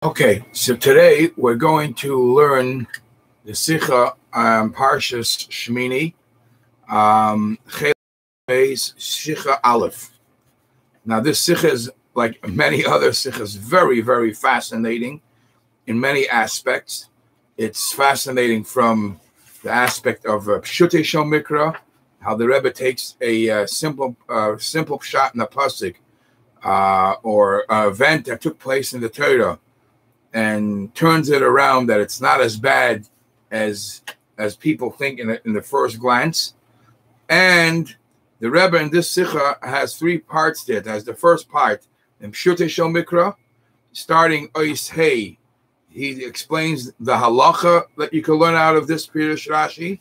Okay, so today we're going to learn the Sicha Parshas Shmiini, Sicha Aleph. Now this Sicha is, like many other Sichas, very, very fascinating in many aspects. It's fascinating from the aspect of Pshutei Shel Mikra, how the Rebbe takes a simple pshat in a pasuk or an event that took place in the Torah, and turns it around that it's not as bad as people think in the first glance. And the Rebbe in this Sicha has three parts there. It has the first part in Pshutei Shel Mikra, starting Ois Hey. He explains the halacha that you can learn out of this Pirush Rashi.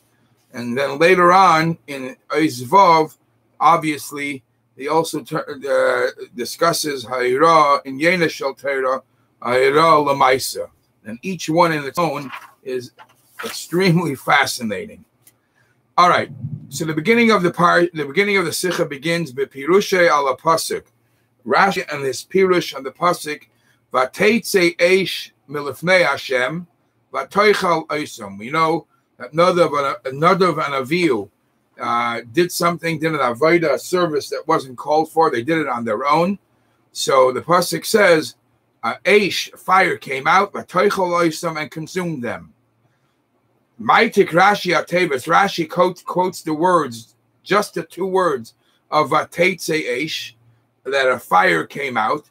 And then later on in Ois Vav, obviously, he also discusses Ha'ira in Yena Shel Torah, and each one in its own is extremely fascinating. All right, so the beginning of the Sicha begins with Pirushay ala pasuk. Rashi and his Pirush on the pasuk, Vateitze eish milifnei Hashem, vatoichal oisam. We know that Nadav and Avihu did an avodah, a service that wasn't called for. They did it on their own. So the pasuk says, Aish, fire came out, and consumed them. Maitik Rashi Atevas, Rashi quotes the words, just the two words of Vateitze Aish, that a fire came out.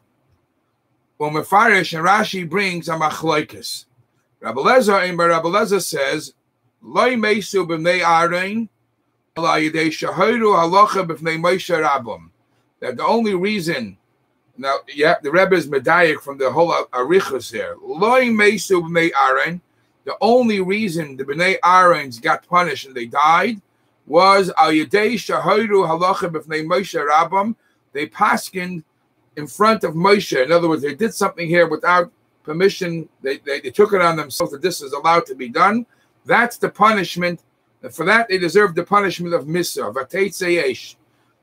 Umefarish, and Rashi brings a machloikis. Rabbi Lezer says, Loi Mesu b'nei Aaron, ala yidei shahiru halacha b'fnei Moshe Rabbim. That the only reason. Now, yeah, the Rebbe is medayik from the whole arichos here. Loi mesu b'nei Aaron. The only reason the b'nei Aarons got punished and they died was al yedei shahiru halacha b'fnei Moshe Rabbim. They paskined in front of Moshe. In other words, they did something here without permission. They took it on themselves that this is allowed to be done. That's the punishment. And for that, they deserve the punishment of Misa. Vateitze yesh.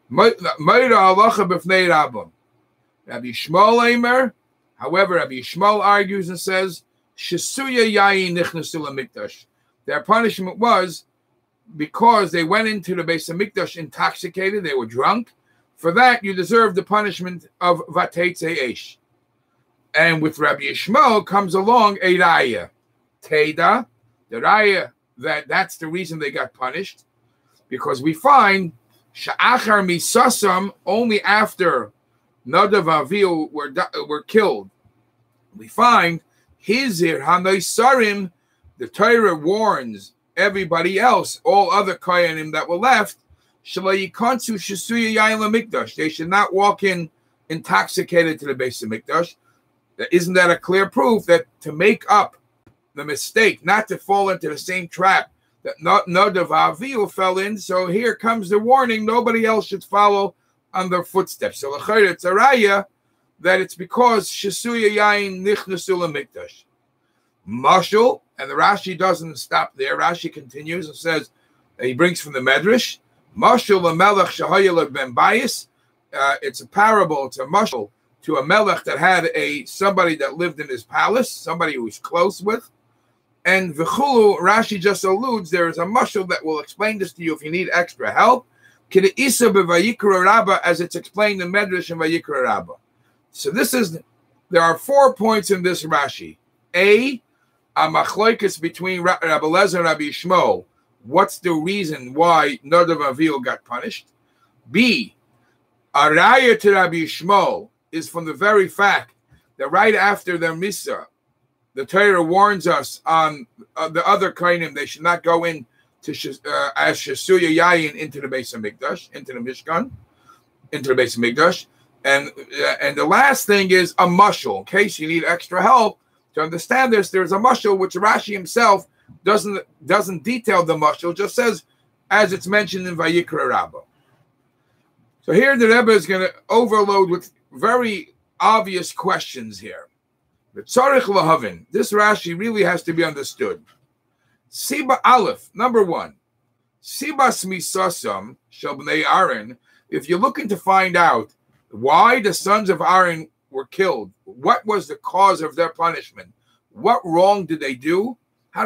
Moira halacha b'fnei Rabbim. Rabbi Yishmael Eimer, however, Rabbi Yishmael argues and says, Shesuya yayin nichnasu lemikdash. Their punishment was because they went into the Beis Hamikdash intoxicated, they were drunk. For that, you deserve the punishment of Vateitze Eish. And with Rabbi Yishmael comes along a raya. Teda, the raya, that's the reason they got punished. Because we find Sha'achar misasam, only after Nadav Avihu were killed. We find Hizir Hanoisarim, the Torah warns everybody else, all other Kohanim that were left, Shalayikansu Shasuya Yayin Mikdash. They should not walk in intoxicated to the Beis Hamikdash. Isn't that a clear proof that to make up the mistake, not to fall into the same trap that Nadav Avihu fell in? So here comes the warning: nobody else should follow on their footsteps. So it's a raya that it's because Shesuya Yain Nichnasu Lemikdash. Mashal, and the Rashi doesn't stop there. Rashi continues and says, he brings from the Medrash, Mashal Melech Shahayel Ben Bayis. It's a parable, it's a mashal to a melech that had somebody that lived in his palace, somebody who was close with. And V'chulu, Rashi just alludes, there is a mashal that will explain this to you if you need extra help. As it's explained in Medrash and Vayikra Rabbah. So there are 4 points in this Rashi. A machloikis between Rabbi Lezer and Rabbi Yishmael. What's the reason why Nadav Avihu got punished? B, a raya to Rabbi Yishmael is from the very fact that right after their Misa, the Torah warns us on the other Kohanim, they should not go in to as Shesuya Yayin into the Beis Hamikdash, into the Mishkan, into the Beis Hamikdash, and the last thing is a mashal. In case you need extra help to understand this, there's a mashal which Rashi himself doesn't detail the mashal, just says as it's mentioned in Vayikra Rabbah. So here the Rebbe is going to overload with very obvious questions here. But tzarich lahavin, this Rashi really has to be understood. Siba Aleph, number 1. Sibas misasam shel bnei Aaron. If you're looking to find out why the sons of Aaron were killed, what was the cause of their punishment? What wrong did they do? You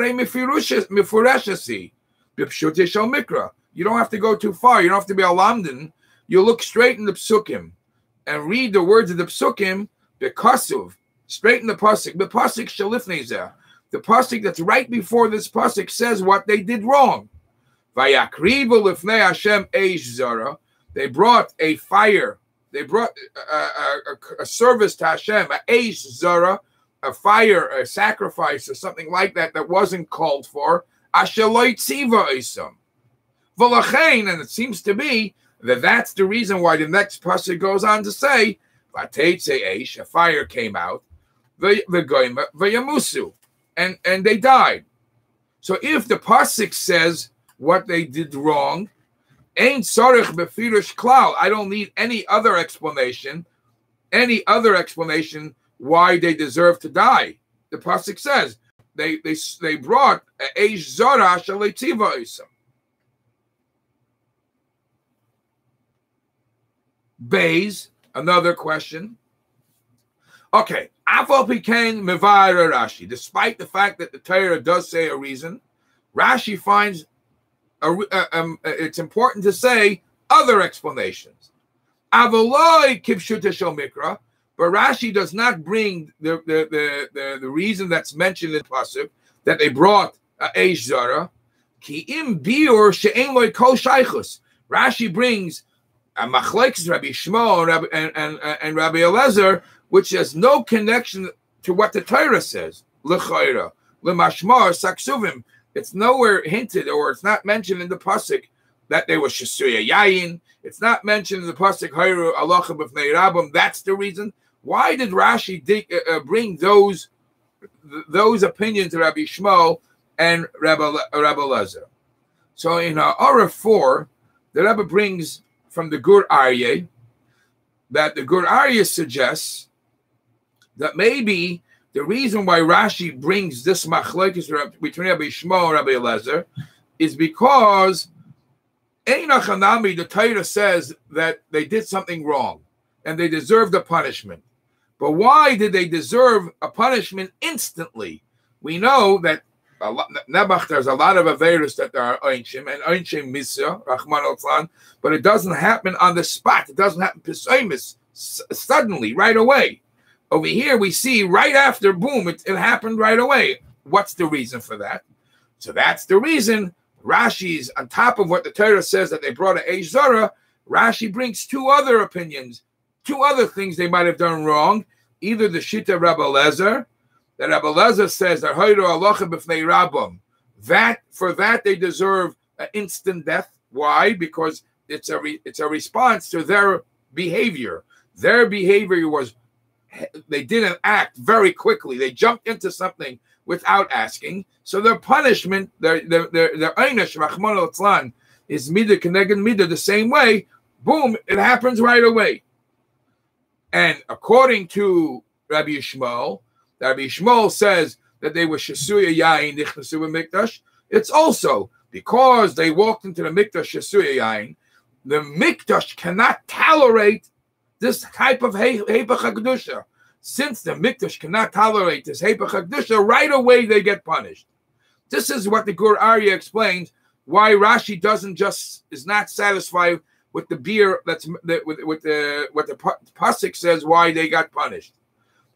don't have to go too far. You don't have to be a lamdan. You look straight in the psukim and read the words of the psukim, bekasuv, straight in the pasuk. The pasuk shalifnei zeh. The pasuk that's right before this pasuk says what they did wrong. Vayakrivu lifnei Hashem eish zara. They brought a fire. They brought a service to Hashem, a eish zara, a fire, a sacrifice, or something like that wasn't called for. Asher lo tziva isam. V'lachein, and it seems to be that that's the reason why the next pasuk goes on to say, "Vateitze eish," a fire came out, v'goyma v'yamusu, and they died. So if the pasuk says what they did wrong, ain't sarich befirush klal. I don't need any other explanation why they deserve to die. The pasuk says they brought eish zara shalei tziva isam. Bays, another question. Okay, afal pikein mevayer Rashi. Despite the fact that the Torah does say a reason, Rashi finds it's important to say other explanations. Avoloi kipshuta shel mikra, but Rashi does not bring the reason that's mentioned in the pasuk that they brought eish zara. Ki im biur she'en loy kol shaychus. Rashi brings a machlekes Rabbi Shmuel and Rabbi Eliezer, which has no connection to what the Torah says. L'chayra, l'mashmar saksuvim. It's nowhere hinted, or it's not mentioned in the pasuk that they were shesuya yayin. It's not mentioned in the pasuk hayru alacha b'fnei rabim. That's the reason. Why did Rashi bring those opinions to Rabbi Shmuel and Rabbi Eliezer? So in Araf 4, the Rebbe brings from the Gur Aryeh that the Gur Aryeh suggests that maybe the reason why Rashi brings this machlekes between Rabbi Shmuel and Rabbi Eliezer is because Einachanami, the Torah says that they did something wrong and they deserved a punishment. But why did they deserve a punishment instantly? We know that there's a lot of averos that are einshim and einshim misya, Rahman al-Tlan, but it doesn't happen on the spot. It doesn't happen pesaimis suddenly, right away. Over here, we see right after, boom, it happened right away. What's the reason for that? So that's the reason Rashi's, on top of what the Torah says that they brought an eish zara, Rashi brings two other opinions, two other things they might have done wrong. Either the Shita Rabbi Eliezer, that Rabbi Eliezer says that hayru alacha b'fnei rabam, that for that they deserve an instant death. Why? Because it's a response to their behavior. Their behavior was, they didn't act very quickly. They jumped into something without asking. So their punishment, their einish, Rahman al-Tzlan, is midah keneged midah, the same way. Boom, it happens right away. And according to Rabbi Shmuel says that they were shesuya yain nichnasu b'mikdash. It's also because they walked into the mikdash shesuya yain. The mikdash cannot tolerate this type of hepech hakdusha. Since the mikdash cannot tolerate this hepech hakdusha, right away they get punished. This is what the Gur Aryeh explains why Rashi is not satisfied with the beer what the pasuk says why they got punished.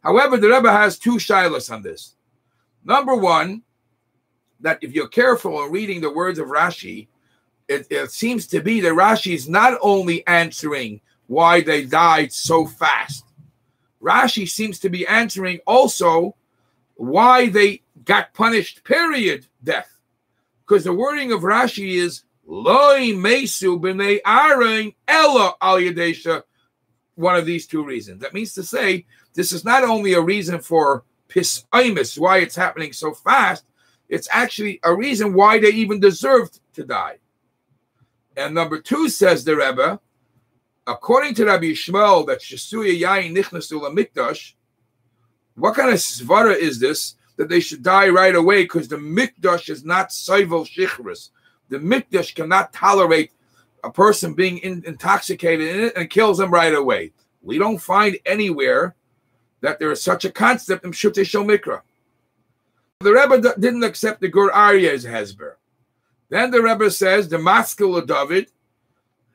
However, the Rebbe has two shilas on this. Number one, that if you're careful in reading the words of Rashi, it seems to be that Rashi is not only answering why they died so fast. Rashi seems to be answering also why they got punished, period, death. Because the wording of Rashi is Loi Mesu b'nei Aaron Ella al Yadesha, one of these two reasons. That means to say, this is not only a reason for pisaimis, why it's happening so fast, it's actually a reason why they even deserved to die. And number two, says the Rebbe, according to Rabbi Shmuel, that shesuya yain nichnasu lamikdash, what kind of svara is this, that they should die right away because the mikdash is not soivel shichris. The mikdash cannot tolerate a person being intoxicated in it and kills them right away. We don't find anywhere that there is such a concept in Pshutei Shel Mikra. The Rebbe didn't accept the Gur Aryeh's hesber. Then the Rebbe says the Maskil of David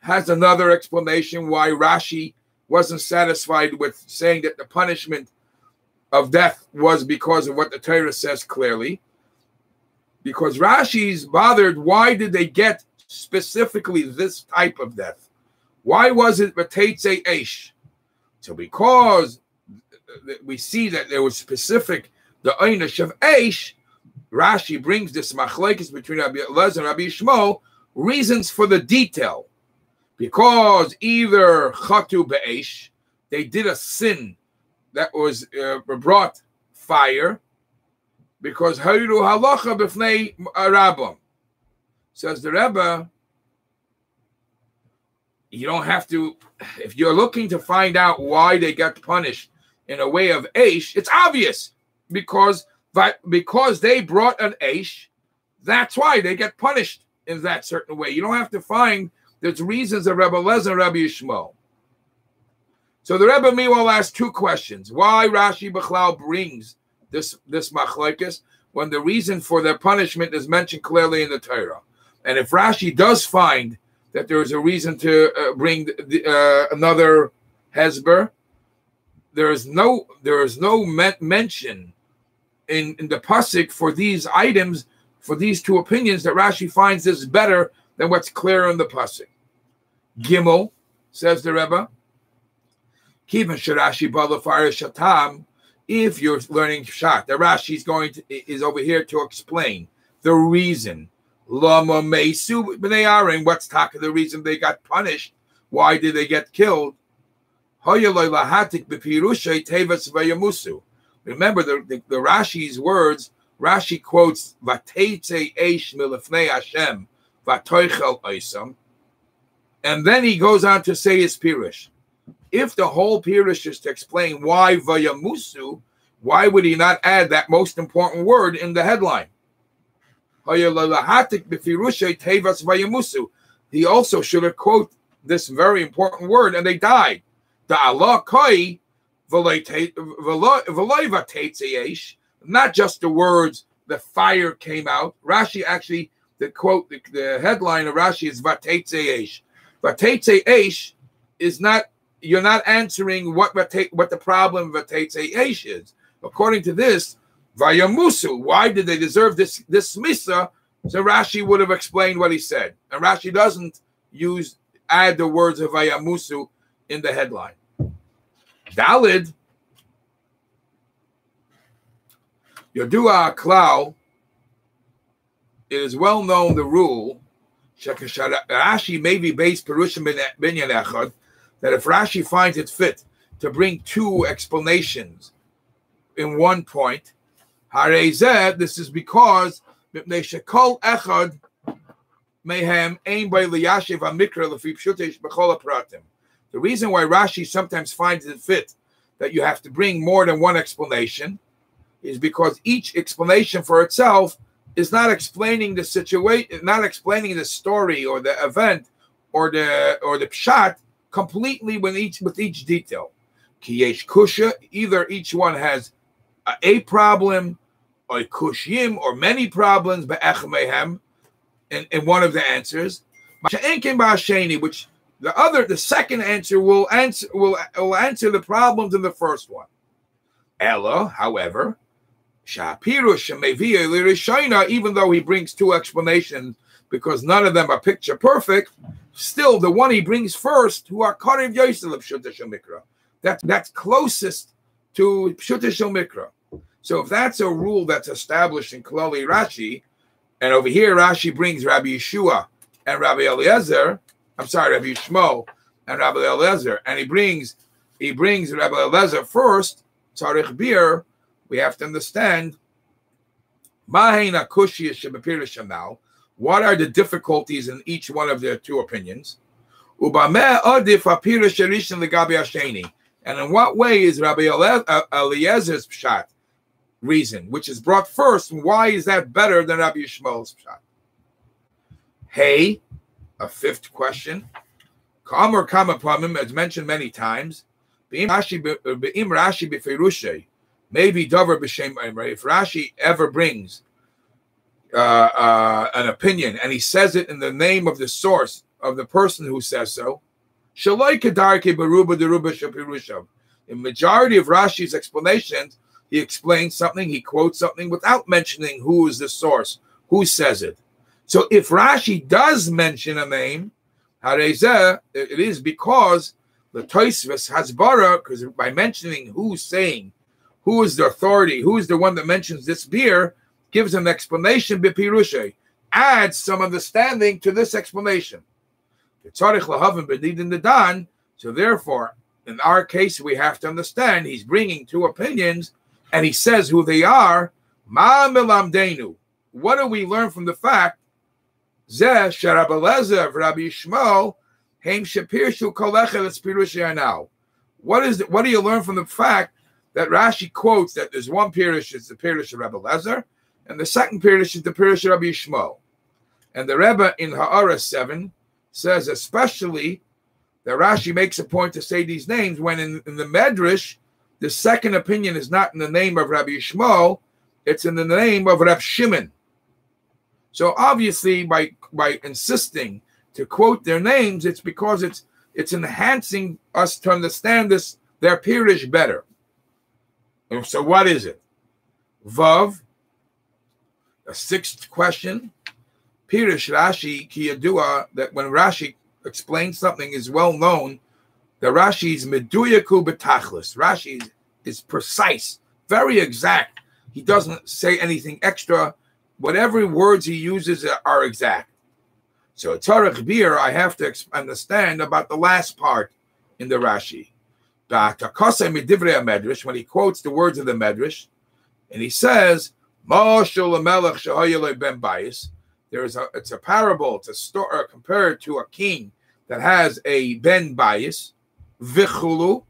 has another explanation why Rashi wasn't satisfied with saying that the punishment of death was because of what the Torah says clearly. Because Rashi's bothered, why did they get specifically this type of death? Why was it Vateitze Eish? So because we see that there was specific, the Einish of Eish, Rashi brings this machlekes between Rabbi Elazar and Rabbi Shmuel, reasons for the detail. Because either chatu be'esh, they did a sin that was brought fire, because hayru halacha b'fnei rabam. Says the Rebbe, you don't have to, if you're looking to find out why they got punished in a way of eish, it's obvious, because they brought an eish, that's why they get punished in that certain way. You don't have to find there's reasons of Rabbi Elazar and Rabbi Yishmael. So the Rebbe meanwhile asked two questions. Why Rashi B'chlal brings this machlekes when the reason for their punishment is mentioned clearly in the Torah? And if Rashi does find that there is a reason to bring another hesber, there is no mention in the pasuk for these items, for these two opinions, that Rashi finds this better than what's clear in the pasuk. Gimel, says the Rebbe, Kivan Sharashi Balafar Shatam, if you're learning Pshat, the Rashi is over here to explain the reason. Lama Meisu B'nei Aaron, what's talking the reason they got punished? Why did they get killed? Remember the Rashi's words. Rashi quotes Vateitze Eish Milifnei Hashem Vatoichel Oisam, and then he goes on to say his pirush. If the whole pirush is to explain why Vayamusu, why would he not add that most important word in the headline? He also should have quoted this very important word, and they died. Not just the words, the fire came out. Rashi actually, the headline of Rashi is Vateitze Eish. Vateitze Eish is not, you're not answering what the problem of Vateitze Eish is. According to this, Vayamusu, why did they deserve this misa? So Rashi would have explained what he said. And Rashi doesn't add the words of Vayamusu in the headline. Dalid, Yodua Klau, it is well known the rule, Rashi may be based Perushim Binyan Echad, that if Rashi finds it fit to bring two explanations in one point, Harezeh, this is because Shekol Echad Mehem Ein By Liyashiv Amikra Lefi Pshutesh B'chol Pratim. The reason why Rashi sometimes finds it fit that you have to bring more than one explanation is because each explanation for itself is not explaining the situation, not explaining the story or the event or the pshat completely with each detail. Ki yesh kusha, either each one has a problem, or kushim, or many problems, be'ech mehem, in one of the answers. Which the second answer will answer the problems in the first one. Ella, however, even though he brings two explanations because none of them are picture perfect, still the one he brings first, who are Karev Yosel of Pshutei Shel Mikra, that's closest to Pshutei Shel Mikra. So if that's a rule that's established in Klali Rashi, and over here Rashi brings Rabbi Yeshua and Rabbi Eliezer, Rabbi Yishmael and Rabbi Eliezer, and he brings Rabbi Eliezer first, Tzarich Bir, we have to understand what are the difficulties in each one of their two opinions, and in what way is Rabbi Eliezer's pshat reason, which is brought first, and why is that better than Rabbi Yishmael's pshat? Hey, a fifth question. Kamar Kamapamim, as mentioned many times, Maybe Dover b'shem Imre. If Rashi ever brings an opinion and he says it in the name of the source of the person who says so, in majority of Rashi's explanations, he explains something, he quotes something without mentioning who is the source, who says it. So if Rashi does mention a name, it is because the Tosfos Hasbara, because by mentioning who's saying, who is the authority, who is the one that mentions this beer, gives an explanation, b'pirushay, adds some understanding to this explanation. So therefore, in our case, we have to understand he's bringing two opinions, and he says who they are. Ma milamdenu. What do we learn from the fact? Zeh sharab Eliezer of Rabbi Yishmael heim shepirshu kolechet es pirushay now. What do you learn from the fact that Rashi quotes that there's one Pirush, it's the Pirush of Rabbi Eliezer, and the second Pirush is the Pirush of Rabbi Yishmael. And the Rebbe in Ha'ara 7 says especially that Rashi makes a point to say these names when in the Medrash, the second opinion is not in the name of Rabbi Yishmael, it's in the name of Reb Shimon. So obviously by insisting to quote their names, it's because it's enhancing us to understand their Pirush better. And so what is it? Vav, a sixth question. Pirush Rashi ki yadua, that when Rashi explains something is well known, the Rashi is meduyaku betachlis. Rashi is precise, very exact. He doesn't say anything extra. Whatever words he uses are exact. So Tzarech Bir, I have to understand about the last part in the Rashi. When he quotes the words of the Medrash, and he says, it's a parable, it's a story compared to a king that has a ben bayis, vichulu,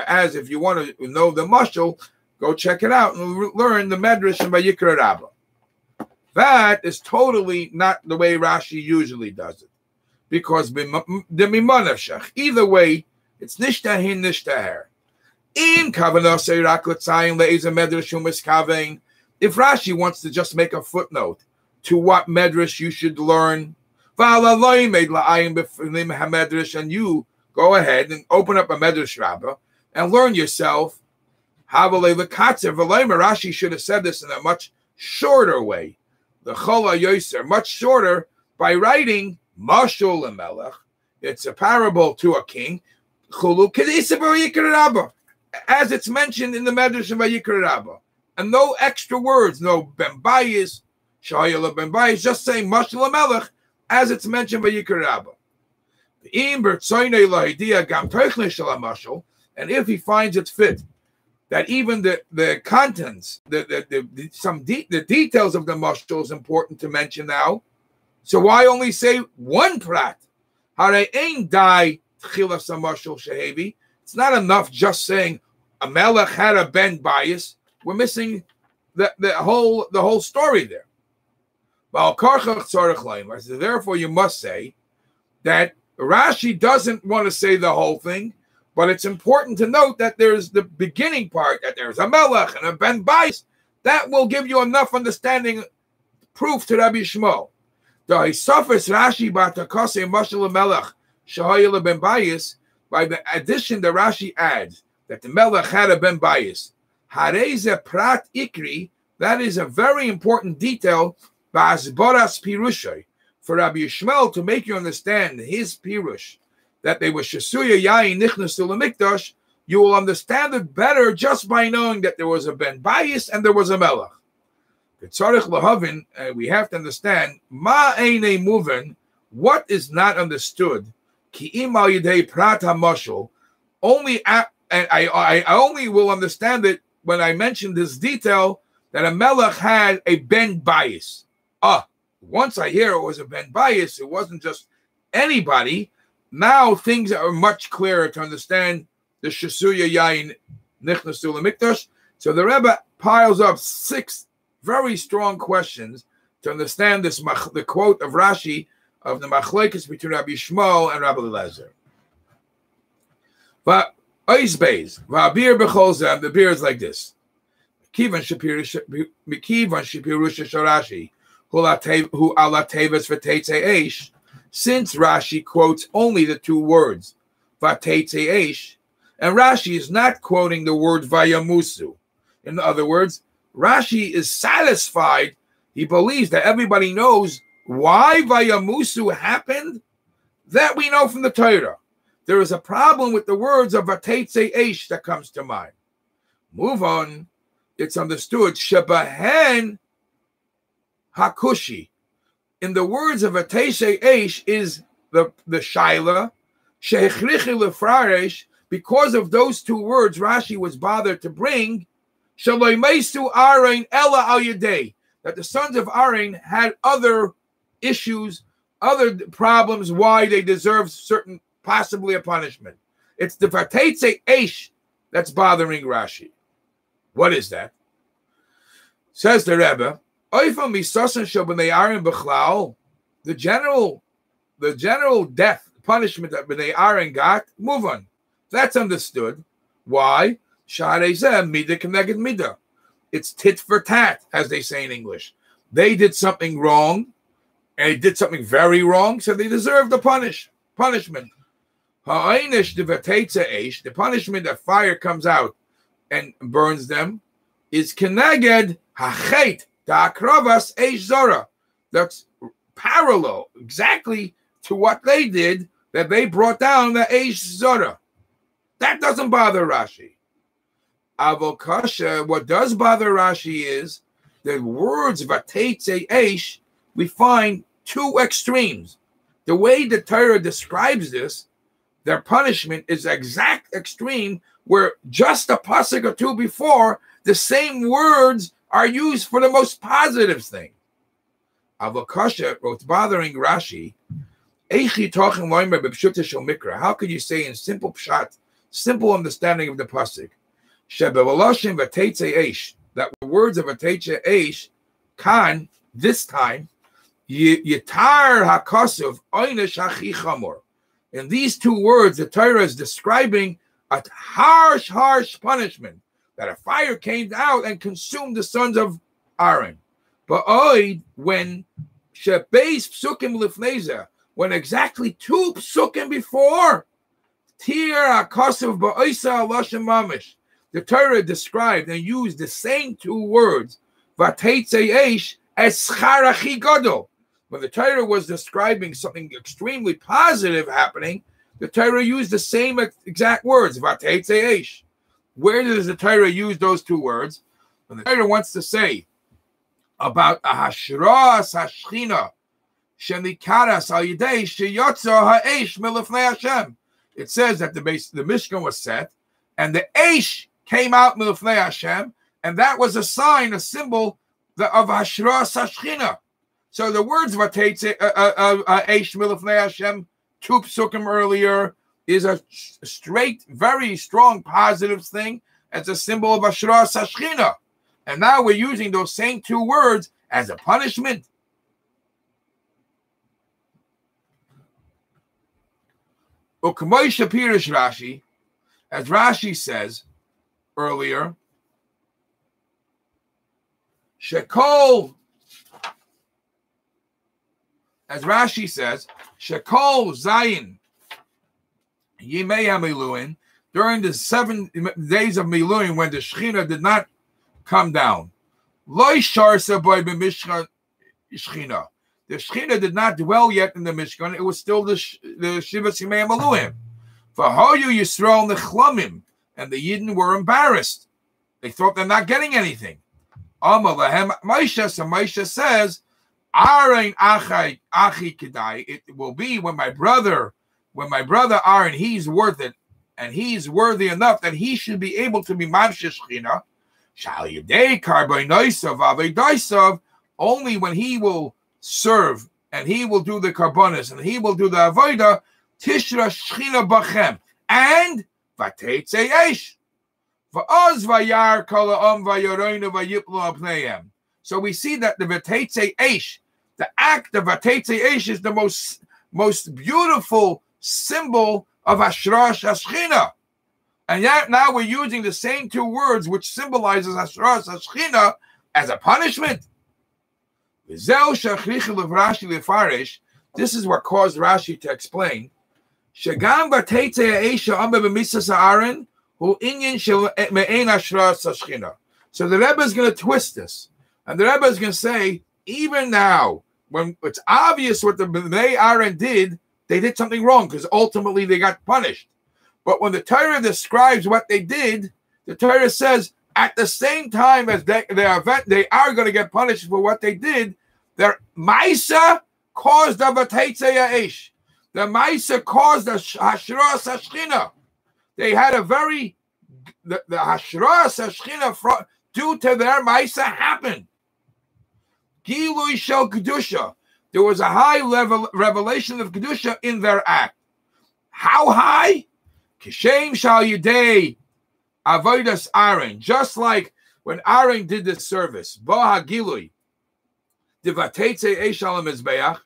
as if you want to know the mashal, go check it out and learn the Medrash and Vayikra Rabbah. That is totally not the way Rashi usually does it, because the mimanavshach, either way, it's nishtahin nishtaher. Im kavanah rak letzayin le'ezeh medrash u'miskavein. If Rashi wants to just make a footnote to what medrash you should learn, and you go ahead and open up a medrash rabbah and learn yourself. Rashi should have said this in a much shorter way. The Chola Yoser, much shorter, by writing Mashul Melech. It's a parable to a king. As it's mentioned in the Medrash of Vayikra Rabbah. And no extra words, no Ben Bayis, Shayala Ben Bayis, just saying Mashul Melech as it's mentioned by Vayikra Rabbah. And if he finds it fit that even the contents, the details of the mashal is important to mention now, so why only say one prat? It's not enough just saying a melech had a ben bias. We're missing the whole story there. So therefore, you must say that Rashi doesn't want to say the whole thing, but it's important to note that there's the beginning part, that there's a melech and a ben bayis. That will give you enough understanding, proof to Rabbi Yishmael. Rashi b'atakase mashal melech shahayil ben bayis. By the addition that Rashi adds that the melech had a ben bayis. Hareze prat ikri. That is a very important detail. Ba'asboras pirushay, for Rabbi Yishmael to make you understand his pirush, that they were Shesuya Yain Nichnasu Lemikdash, you will understand it better just by knowing that there was a Ben Bayis and there was a Melech. We have to understand Ma Eine Muven, what is not understood. Ki Imal Yidei Prat HaMashal, I only will understand it when I mention this detail that a Melech had a Ben Bayis. Once I hear it was a Ben Bayis, it wasn't just anybody. Now things are much clearer to understand the Shesuya Yain Nichnasu Lemikdash. So the Rebbe piles up 6 very strong questions to understand this, the quote of Rashi of the machlekes between Rabbi Yishmael and Rabbi Eliezer. But the beer is like this. Since Rashi quotes only the two words Vateitze Eish, and Rashi is not quoting the word Vayamusu. In other words, Rashi is satisfied. He believes that everybody knows why Vayamusu happened. That we know from the Torah. There is a problem with the words of Vateitze Eish that comes to mind. Move on. It's understood. Shebahen Hakushi. In the words of Vateitze Eish is the Shaila. Shehechrichi lefraresh. Because of those two words, Rashi was bothered to bring Shaloi Meisu Aaron Ella Al Yadei, that the sons of Aaron had other issues, other problems, why they deserve certain, possibly a punishment. It's the Vateitze Eish that's bothering Rashi. What is that? Says the Rebbe, the general death punishment that Bnei Aaron got, move on. That's understood. Why? It's tit for tat, as they say in English. They did something wrong, and they did something very wrong, so they deserve the punishment. The punishment that fire comes out and burns them is keneged hachet da'akravas eish zora. That's parallel exactly to what they did, that they brought down the eish zora. That doesn't bother Rashi. Avokasha, what does bother Rashi is the words Vateitze Eish, we find two extremes. The way the Torah describes this, their punishment is exact extreme, where just a pasuk or two before, the same words are used for the most positive thing. Avokasha, what's bothering Rashi, how could you say in simple pshat, simple understanding of the pasuk, that the words of Vateitze Eish can this time yitar hakasuv oynish hachi chamor. In these two words, the Torah is describing a harsh punishment, that a fire came out and consumed the sons of Aaron. But when shebeis psukim lifneza, when exactly two psukim before, tir hakasuv ba'isa lashon mamish, the Torah described and used the same two words, Vateitze Eish, as schar hachi gadol. When the Torah was describing something extremely positive happening, the Torah used the same exact words, Vateitze Eish. Where does the Torah use those two words? When the Torah wants to say about a hashras hashchina shenikaras al yidei sheyotza ha'eish milifnei Hashem, it says that the Mishkan was set and the Eish came out milifnei Hashem, and that was a sign, a symbol of hashras hashchina. So the words Vateitze Eish milifnei Hashem, two psukim earlier, is a straight, very strong, positive thing as a symbol of hashras hashchina. And now we're using those same two words as a punishment. U'k'moi shapirish Rashi, as Rashi says earlier, Shekol, as Rashi says, Shekol Zayin Yimei HaMiluin, during the 7 days of Miluin when the Shechina did not come down. Loi Sharsa Boy B'Mishkan Shechina. The Shechina did not dwell yet in the Mishkan. It was still the Shiva Simei HaMiluim. V'hoyu Yisrael Nechlamim, and the Yidden were embarrassed. They thought they're not getting anything. Amalahem Moshe, so Moshe says, Aaron Achi Kedai, it will be when my brother Aaron, he's worth it, and he's worthy enough that he should be able to be Mamshe Shechina, Shal Yedei Karbonosav Avedaisav, only when he will serve and he will do the karbonis and he will do the avodah, Tishra Shechina Bachem, and Vateitze Eish. So we see that the Vateitze Eish, the act of Vateitze Eish, is the most beautiful symbol of Hashras Hashchina. And yet now we're using the same two words which symbolizes Hashras Hashchina as a punishment. This is what caused Rashi to explain. So the Rebbe is going to twist this. And the Rebbe is going to say, even now, when it's obvious what the Bnei Aaron did, they did something wrong because ultimately they got punished. But when the Torah describes what they did, the Torah says at the same time as they are going to get punished for what they did, their Maisa caused the Vateitzei Ha'esh. The Maisa caused the Hashras Hashchina. They had the Hashras Hashchina due to their Maisa happened. Gilui Shel Kedusha. There was a high level revelation of Kedusha in their act. How high? Kishem Shal Yidei Avodas Aaron. Just like when Aaron did this service. Boha Gilui. Divateitzei Eish al Mizbeach.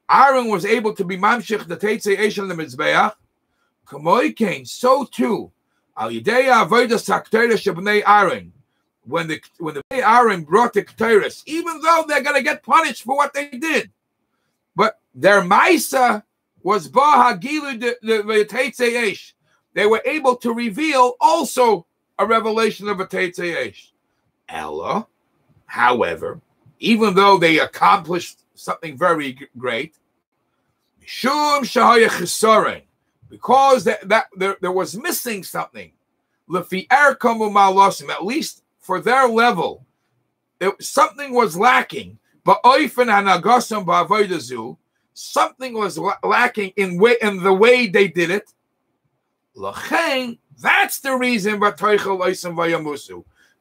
Aaron was able to be mamshich the Teitzei Eish al Mizbeach. Kamoikein. So too. Al Yidei Avodas Haktorah Shebnei Aaron. When the Aaron brought the Ketores, even though they're going to get punished for what they did, but their Maisa was Baha Gilu the Teitzei Eish. They were able to reveal also a revelation of a Teitzei Eish. Ella, however, even though they accomplished something very great, Shum Shahaya Chesaron, because there was missing something. Lefi Erkamu Malosim, at least for their level, something was lacking. But something was lacking in the way they did it. That's the reason.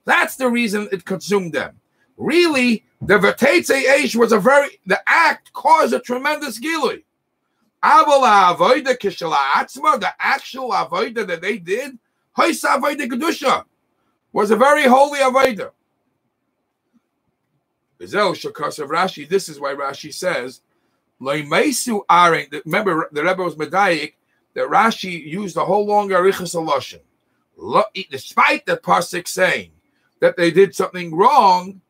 That's the reason it consumed them. Really, the Vateitzei Eish was the act caused a tremendous gilui. The actual avodah that they did, was a very holy avodah. This is why Rashi says, remember, the Rebbe was medayik that Rashi used a whole long arichas haloshen, despite the pasuk saying that they did something wrong,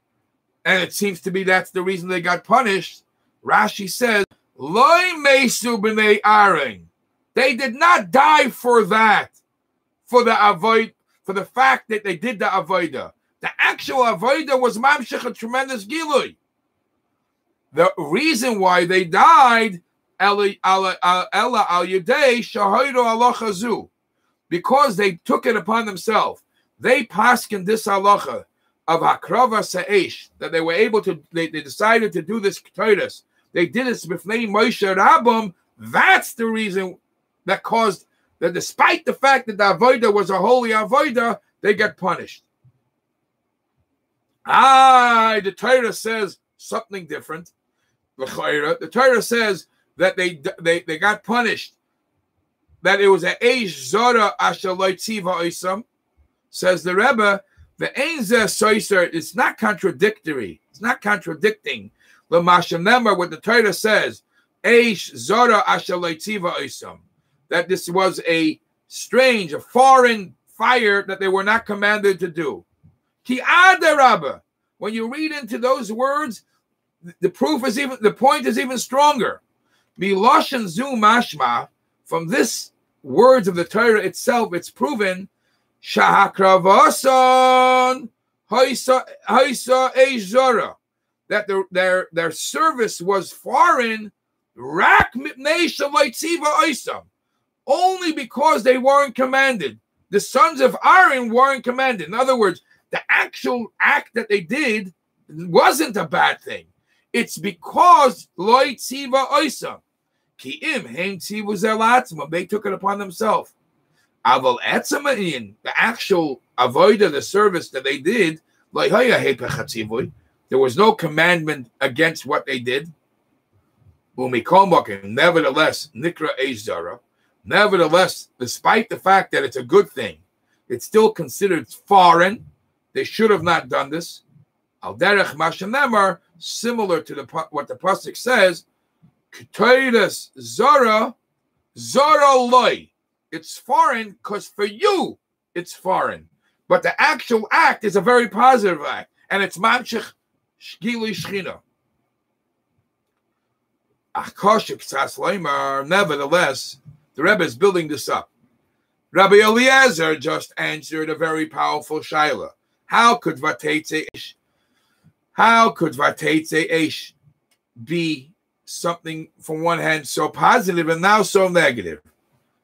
and it seems to be that's the reason they got punished. Rashi says, Loi mesu b'nei Aaron. They did not die for that, for the fact that they did the avodah. The actual avodah was mamshech, a tremendous gilui. The reason why they died, because they took it upon themselves. They paskin this halacha of hakrava sa'esh, that they were able to, they decided to do this ketores. They did it b'fnei Moshe Rabbim. That's the reason that caused that, despite the fact that the avodah was a holy avodah, they got punished. The Torah says something different. The Torah says that they got punished, that it was an eish zora asher lo tziva oisam. Says the Rebbe, the ein zeh soiser. It's not contradictory. It's not contradicting the mashanemar what the Torah says. Eish zora asher lo tziva oisam. That this was a strange, a foreign fire that they were not commanded to do. Ki adarabba. When you read into those words, the point is even stronger. Miloshen zu mashma, from this words of the Torah itself, it's proven shahakravason haisa ezora, that their service was foreign, rak mipnei shaloi tziva oisam, only because they weren't commanded. The sons of Aaron weren't commanded. In other words, the actual act that they did wasn't a bad thing. It's because loy tziva oisam ki im hein tzivu zelatzma, they took it upon themselves. Aval etzamayin, the actual avodah, the service that they did, there was no commandment against what they did. Nevertheless, nikra eizdara. Nevertheless, despite the fact that it's a good thing, it's still considered foreign. They should have not done this. Al derech mashanemar, similar to what the pasuk says, Ketores zara loy. It's foreign because for you it's foreign. But the actual act is a very positive act, and it's mamshich shgili shchina. Nevertheless, the Rebbe is building this up. Rabbi Eliezer just answered a very powerful shaila. How could Vateitze Eish be something from one hand so positive and now so negative?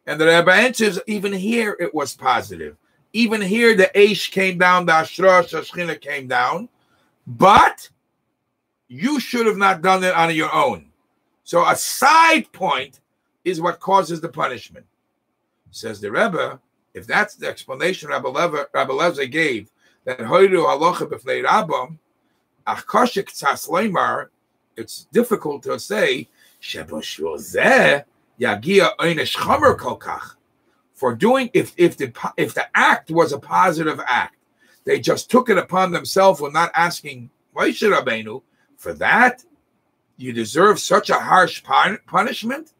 And the Rebbe answers, even here it was positive. Even here the Eish came down, the Ashra Shashchina came down, but you should have not done it on your own. So a side point is what causes the punishment. Says the Rebbe, if that's the explanation Rabbi Lezer gave, that Hoyru Halacha B'fnei Rabbam, Achkoshik Tzas Leimar, it's difficult to say, Sheboshul Zeh Yagia Einesh Chomer Kolkach. For doing, if the act was a positive act, they just took it upon themselves with not asking Moshe Rabbeinu, for that, you deserve such a harsh punishment?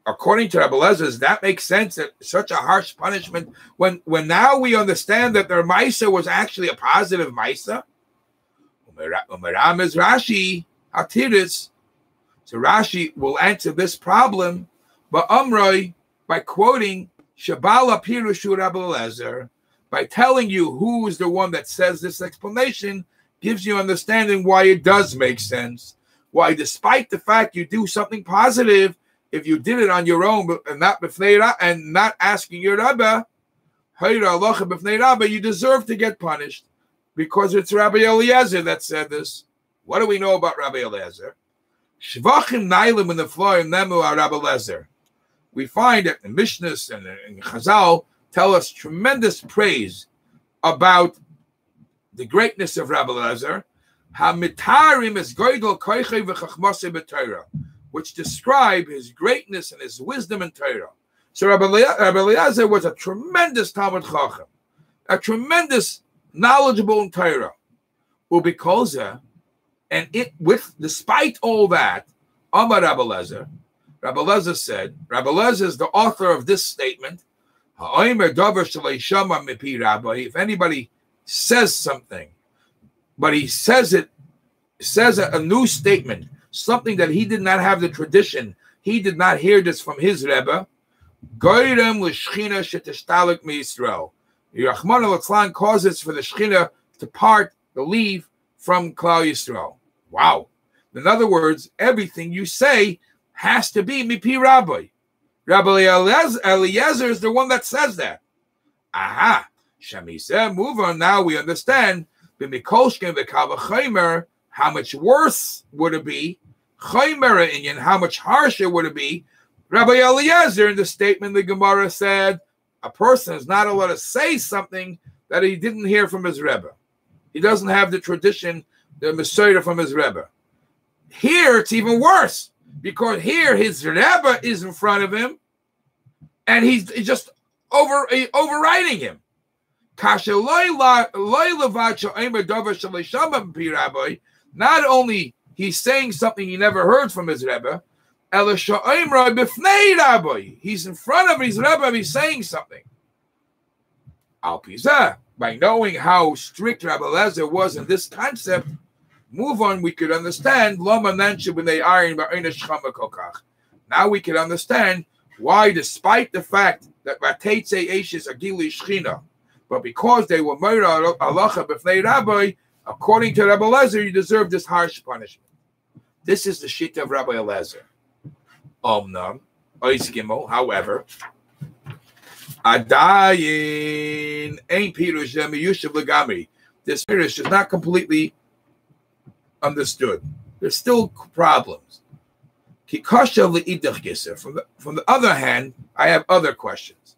According to Rabbi Lezer, does that make sense, that such a harsh punishment, when now we understand that their Maisa was actually a positive Maisa? Umeram is Rashi, Hatiris. So Rashi will answer this problem, but Amroi, by quoting Shabala Pirushu Rabbi Lezer, by telling you who is the one that says this explanation, gives you understanding why it does make sense. Why, despite the fact you do something positive, if you did it on your own and not asking your Rebbe, you deserve to get punished, because it's Rabbi Eliezer that said this. What do we know about Rabbi Eliezer? Shvachim nailim in the floor nemu Rabbi Eliezer. We find that the Mishnahs and Chazal tell us tremendous praise about the greatness of Rabbi Eliezer, which describe his greatness and his wisdom in Torah. So Rabbi Eliezer was a tremendous Talmud Chacham, a tremendous knowledgeable in Torah. Ubikoza, and despite all that, Amar Rabbi Eliezer said, Rabbi Eliezer is the author of this statement, if anybody says something, but he says a new statement, something that he did not have the tradition, he did not hear this from his Rebbe, Goyrem l'shchina sheteshtalik miYisrael. Rachmana litzlan causes for the Shechina to leave from Klal Yisrael. Wow. In other words, everything you say has to be mipi Rabbi. Rabbi Eliezer is the one that says that. Aha. Shemiseh, move on. Now we understand how much worse would it be? How much harsher would it be? Rabbi Eliezer, in the statement the Gemara said, a person is not allowed to say something that he didn't hear from his Rebbe. He doesn't have the tradition, the Messiah from his Rebbe. Here it's even worse, because here his Rebbe is in front of him, and he's just overriding him. Not only he's saying something he never heard from his Rebbe, he's in front of his Rebbe, he's saying something. By knowing how strict Rabbi Eliezer was in this concept, move on, we could understand. Now we can understand why, despite the fact that Vateitze Eish is a Gili Shchina, but because they were Meira Halacha B'fnei Rabbi, according to Rabbi Eliezer, you deserve this harsh punishment. This is the shit of Rabbi Eliezer. Omnam, Oiskimo, however, Adayin ain't Pirush Yushav Legami. This Pirush is not completely understood. There's still problems. Kikasha le'idach giser. From the other hand, I have other questions.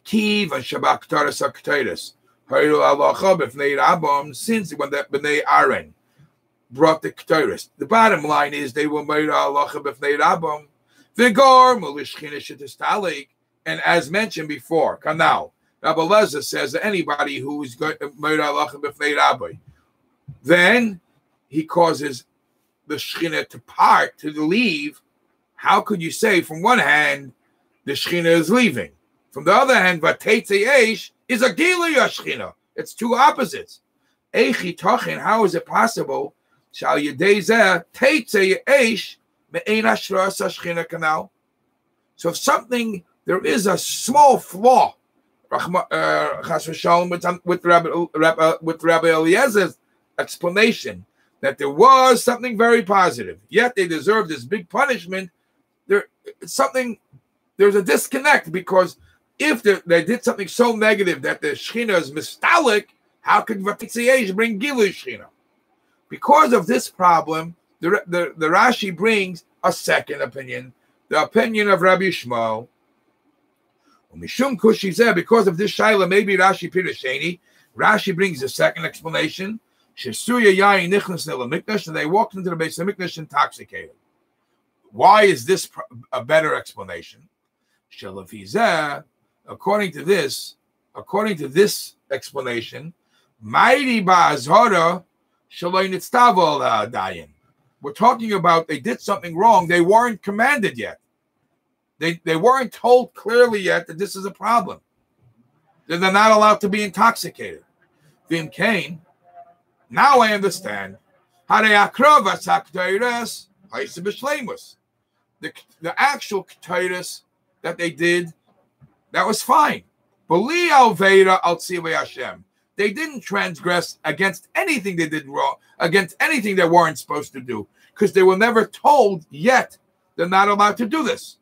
Kiv and Shabak Taras HaKtairis. Hayru Alacha B'fnei Rabam, since when the B'nei Aaron brought the Ketores. The bottom line is they were made halacha b'fnei Rabam, v'gor mulishchina shetestalik, and as mentioned before, kanal. Rabbi Lezer says that anybody who is made halacha b'fnei Rabbi, then he causes the Shechina to leave. How could you say from one hand the Shechina is leaving? From the other hand, Vateitze Eish is a Gilui Shechina. It's two opposites. Eichi Tochin, how is it possible? Shal Yedei Zeh Teitze Eish Me'ein Hashras Shechina Kanal. So if something, there is a small flaw, Chas v'Shalom, with Rabbi Eliezer's explanation that there was something very positive, yet they deserve this big punishment. There's a disconnect, because if they did something so negative that the Shechina is mistalik, how could Vateitze bring Gilui Shechina? Because of this problem, the Rashi brings a second opinion, the opinion of Rabbi Shmuel. Mishum Kushizeh, because of this shaila, maybe Rashi Pirusheni. Rashi brings a second explanation. Shesuya Yain Nichnas Mikdash, and they walked into the base of Mikdash intoxicated. Why is this a better explanation? Shelafizeh, according to this explanation, Mighty Ba'azhara Shaloi Nitztavo Dayan. We're talking about they did something wrong. They weren't commanded yet. They weren't told clearly yet that this is a problem. They're not allowed to be intoxicated. Vim Cain, now I understand. The actual ketairis that they did, that was fine. They didn't transgress against anything they did wrong, against anything they weren't supposed to do, because they were never told yet they're not allowed to do this.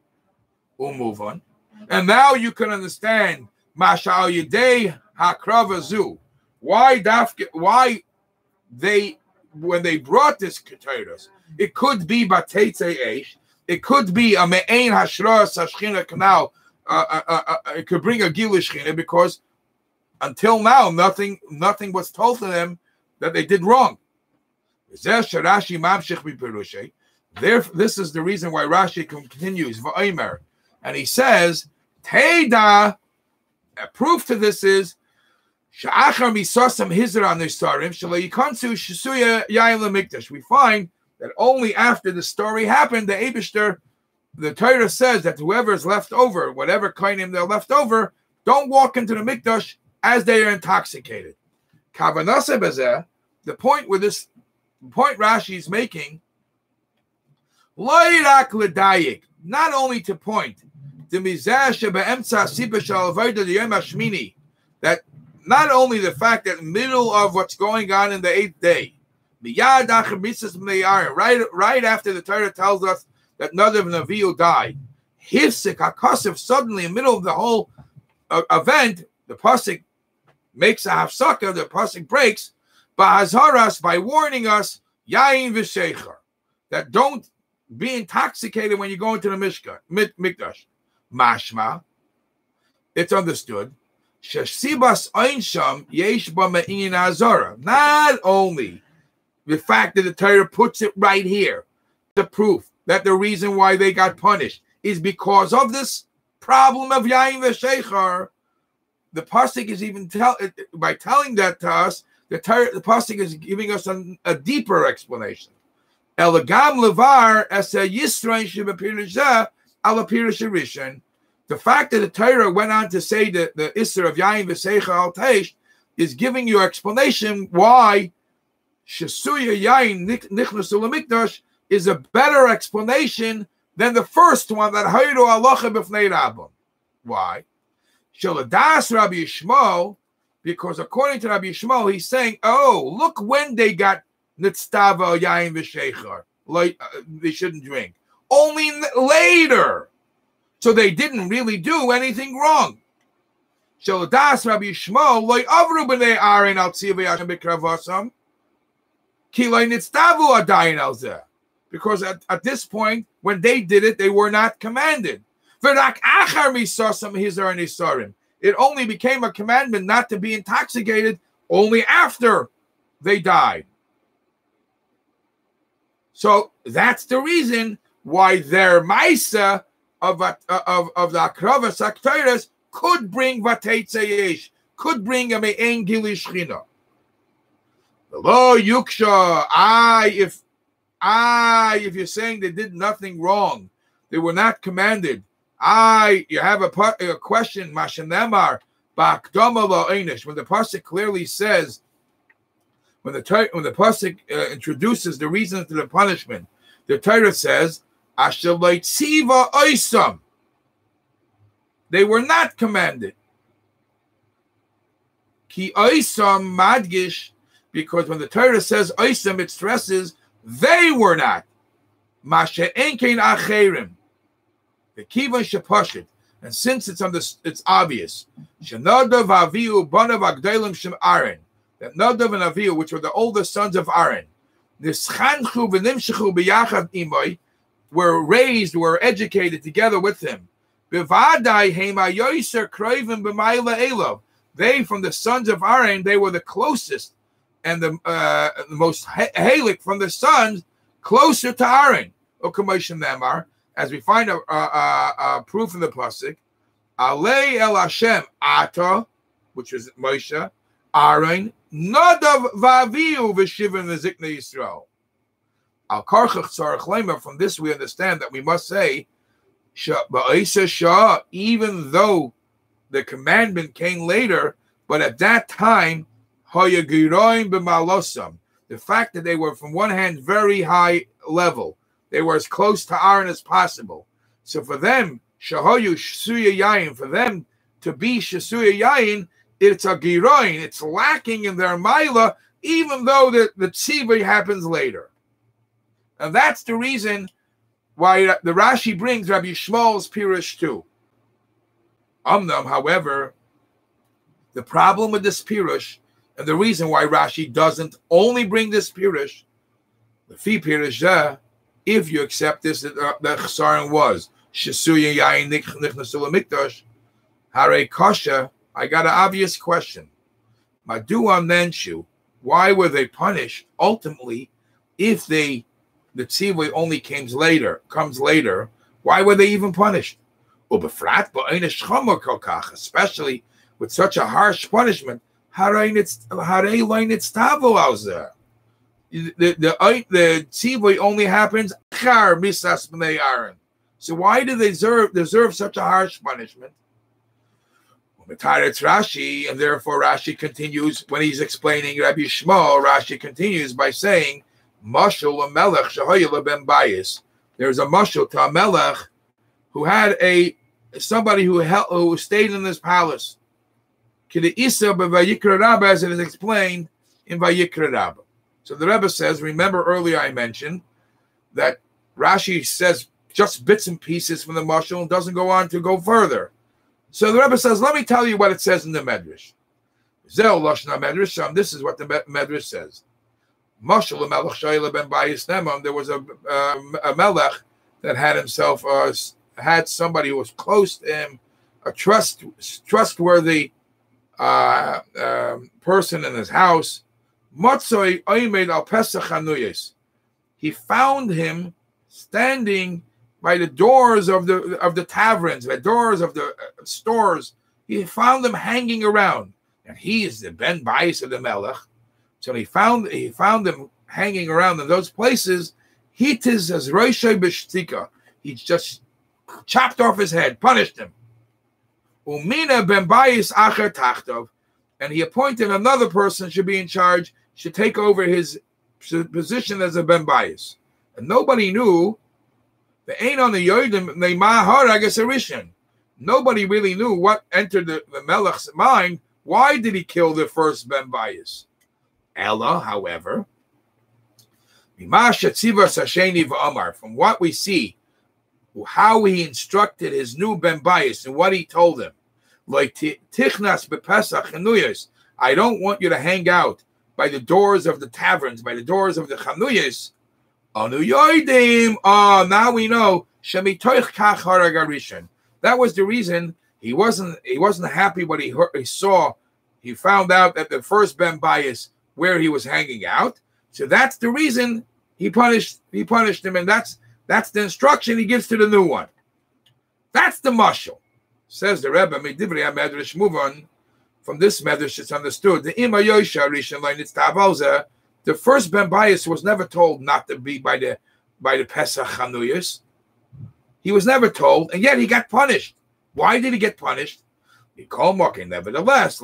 We'll move on. And now you can understand Mashal Yedei Hakravazu. Why they, when they brought this ketairos, it could be Vateitze Eish, it could be a Me'ein Hashras Hashchina Kanal, it could bring a Gilui Shechina, because until now nothing was told to them that they did wrong. This is the reason why Rashi continues V'omer, and he says, Teida, a proof to this is Sha'achar misasam hizra nisarim shalayikansu shisuya yayin lemikdash. We find that only after the story happened, the Eibishter, the Torah says that whoever is left over, whatever kainim they're left over, don't walk into the mikdash as they are intoxicated. Kavanase bezeh, the point Rashi is making, loirak ledayik, not only to point, that not only the fact that in the middle of what's going on in the 8th day, right after the Torah tells us that Nadav and Avihu died, suddenly in the middle of the whole event, the pasuk makes a hafsaka, the pasuk breaks, by warning us, yain v'shecher, that don't be intoxicated when you go into the mikdash. Mashma, it's understood. Shesibas einsham yesh ba me'in azara. Not only the fact that the Torah puts it right here, the proof that the reason why they got punished is because of this problem of yain v'sheichar. The pasuk is even by telling that to us, the pasuk is giving us a deeper explanation. Elagam levar as a yisrain shebapirishah alapirish rishon. The fact that the Torah went on to say that the Isser of Yain v'Seicha al Teish is giving you explanation why Shesuya Yain Nichnasu L'Mikdash is a better explanation than the first one that Hayru Alocha B'fnei Rabbim. Why? Shaladas Rabbi Yishmael, because according to Rabbi Yishmael, he's saying, oh, look when they got Nitztava Yain v'Sheichar, they shouldn't drink. Only later. So they didn't really do anything wrong. Shaladas Rabbi Yishmael loy avru b'nei Aaron al tzivei Hashem b'kravasam ki loy nitztavu adayin al zeh. Because at this point, when they did it, they were not commanded. V'rak achar misasam hizar nisarim. It only became a commandment not to be intoxicated only after they died. So that's the reason why their Maisa of the Akravas Aktoiras could bring Vateitze Eish, could bring a Me'en Gilui Shechina. Lo Yuksha, if you're saying they did nothing wrong, they were not commanded, You have a question, Mashanemar, Ba'akdama la'inish, when the pasuk clearly says, when the pasuk introduces the reason to the punishment, the Torah says, Asher leitziva oisam. They were not commanded. Ki oisam madgish, because when the Torah says oisam, it stresses they were not. Mashe enkein acherim. The kivan shepashit. And since it's obvious, Shenadav Avihu Banav Agdalim Shem Aaron, that Nadav and Avihu, which were the oldest sons of Aaron, Nischanchu v'nimshechu b'yachad imoy, were educated together with him. B'vadai hema yoser kroivim b'mayla elov. They, from the sons of Aaron, they were the closest and the most halik from the sons, closer to Aaron. Ukamoshim Namar. As we find a proof in the pasuk, Alei el Hashem Ata, which is Moshe, Aaron, Nadav v'Avihu v'Shivim v'Ziknei Yisrael. Al Karchach Tzarech Lemer. From this we understand that we must say, even though the commandment came later, but at that time, Hayagiroim b'Malosam. The fact that they were, from one hand, very high level. They were as close to Aaron as possible. So for them, Shahoyu Shasuya Yayin, for them to be Shasuya Yayin, it's a Giroin. It's lacking in their Maila, even though the Tziva happens later. And that's the reason why the Rashi brings Rabbi Shmuel's Pirush too. However, the problem with this Pirush, and the reason why Rashi doesn't only bring this Pirush, the Fi Pirush, if you accept this, that Chesaron was Shesuya Yain Nichnasul Mikdash, Hare Kasha, I got an obvious question. Maduam Nenshu, why were they punished ultimately if the Tzivui only comes later? Why were they even punished? Especially with such a harsh punishment. The tzivui only happens char misas b'nei Aaron. So why do they deserve such a harsh punishment? It's Rashi, and therefore Rashi continues when he's explaining Rabbi Shmuel. Rashi continues by saying, "Mashal Melech shahoyel ben bayis." There's a mashal to a melech who had somebody who stayed in this palace. K'de'isa b'vayikra Rabba, as it is explained in Vayikra Rabba. So the Rebbe says, remember earlier I mentioned that Rashi says just bits and pieces from the mashal and doesn't go on to go further. So the Rebbe says, let me tell you what it says in the Medrash. Zeh Lashna Medrash, this is what the Medrash says. Mashal Melech Shayla ben Bayis Nemam, there was a Melech that had somebody who was close to him, a trustworthy person in his house. Matzoi Oymed al Pesach Hanuyes. He found him standing by the doors of the taverns, the doors of the stores. He found them hanging around, and he is the ben Bayis of the Melech. So he found them hanging around in those places. He tis as Roshei b'shtika. He just chopped off his head, punished him. Umina ben Bayis acher tachtov, and he appointed another person should be in charge, should take over his position as a ben Bayis. And nobody knew. The ain on the yodim neimah haragas arishin. Nobody really knew what entered the Melech's mind. Why did he kill the first ben Bayis? Ella, however, from what we see, how he instructed his new ben Bayis and what he told him, like tichnas bepesach chanuyos, I don't want you to hang out by the doors of the taverns, by the doors of the chanuyos. Anu yoidim. Oh, now we know. Shemitoich kach haragarishan. That was the reason he wasn't happy what he saw. He found out that the first ben Bayis, where he was hanging out. So that's the reason he punished him, and that's the instruction he gives to the new one. That's the mashal. Says the Rebbe, Medivri HaMedrash, move on. From this Medrash, it's understood. The Ima Yosha Rishon Leinitz Tavalza, the first ben Bayis was never told not to be by the Pesach Chanuyos. He was never told, and yet he got punished. Why did he get punished? Nevertheless,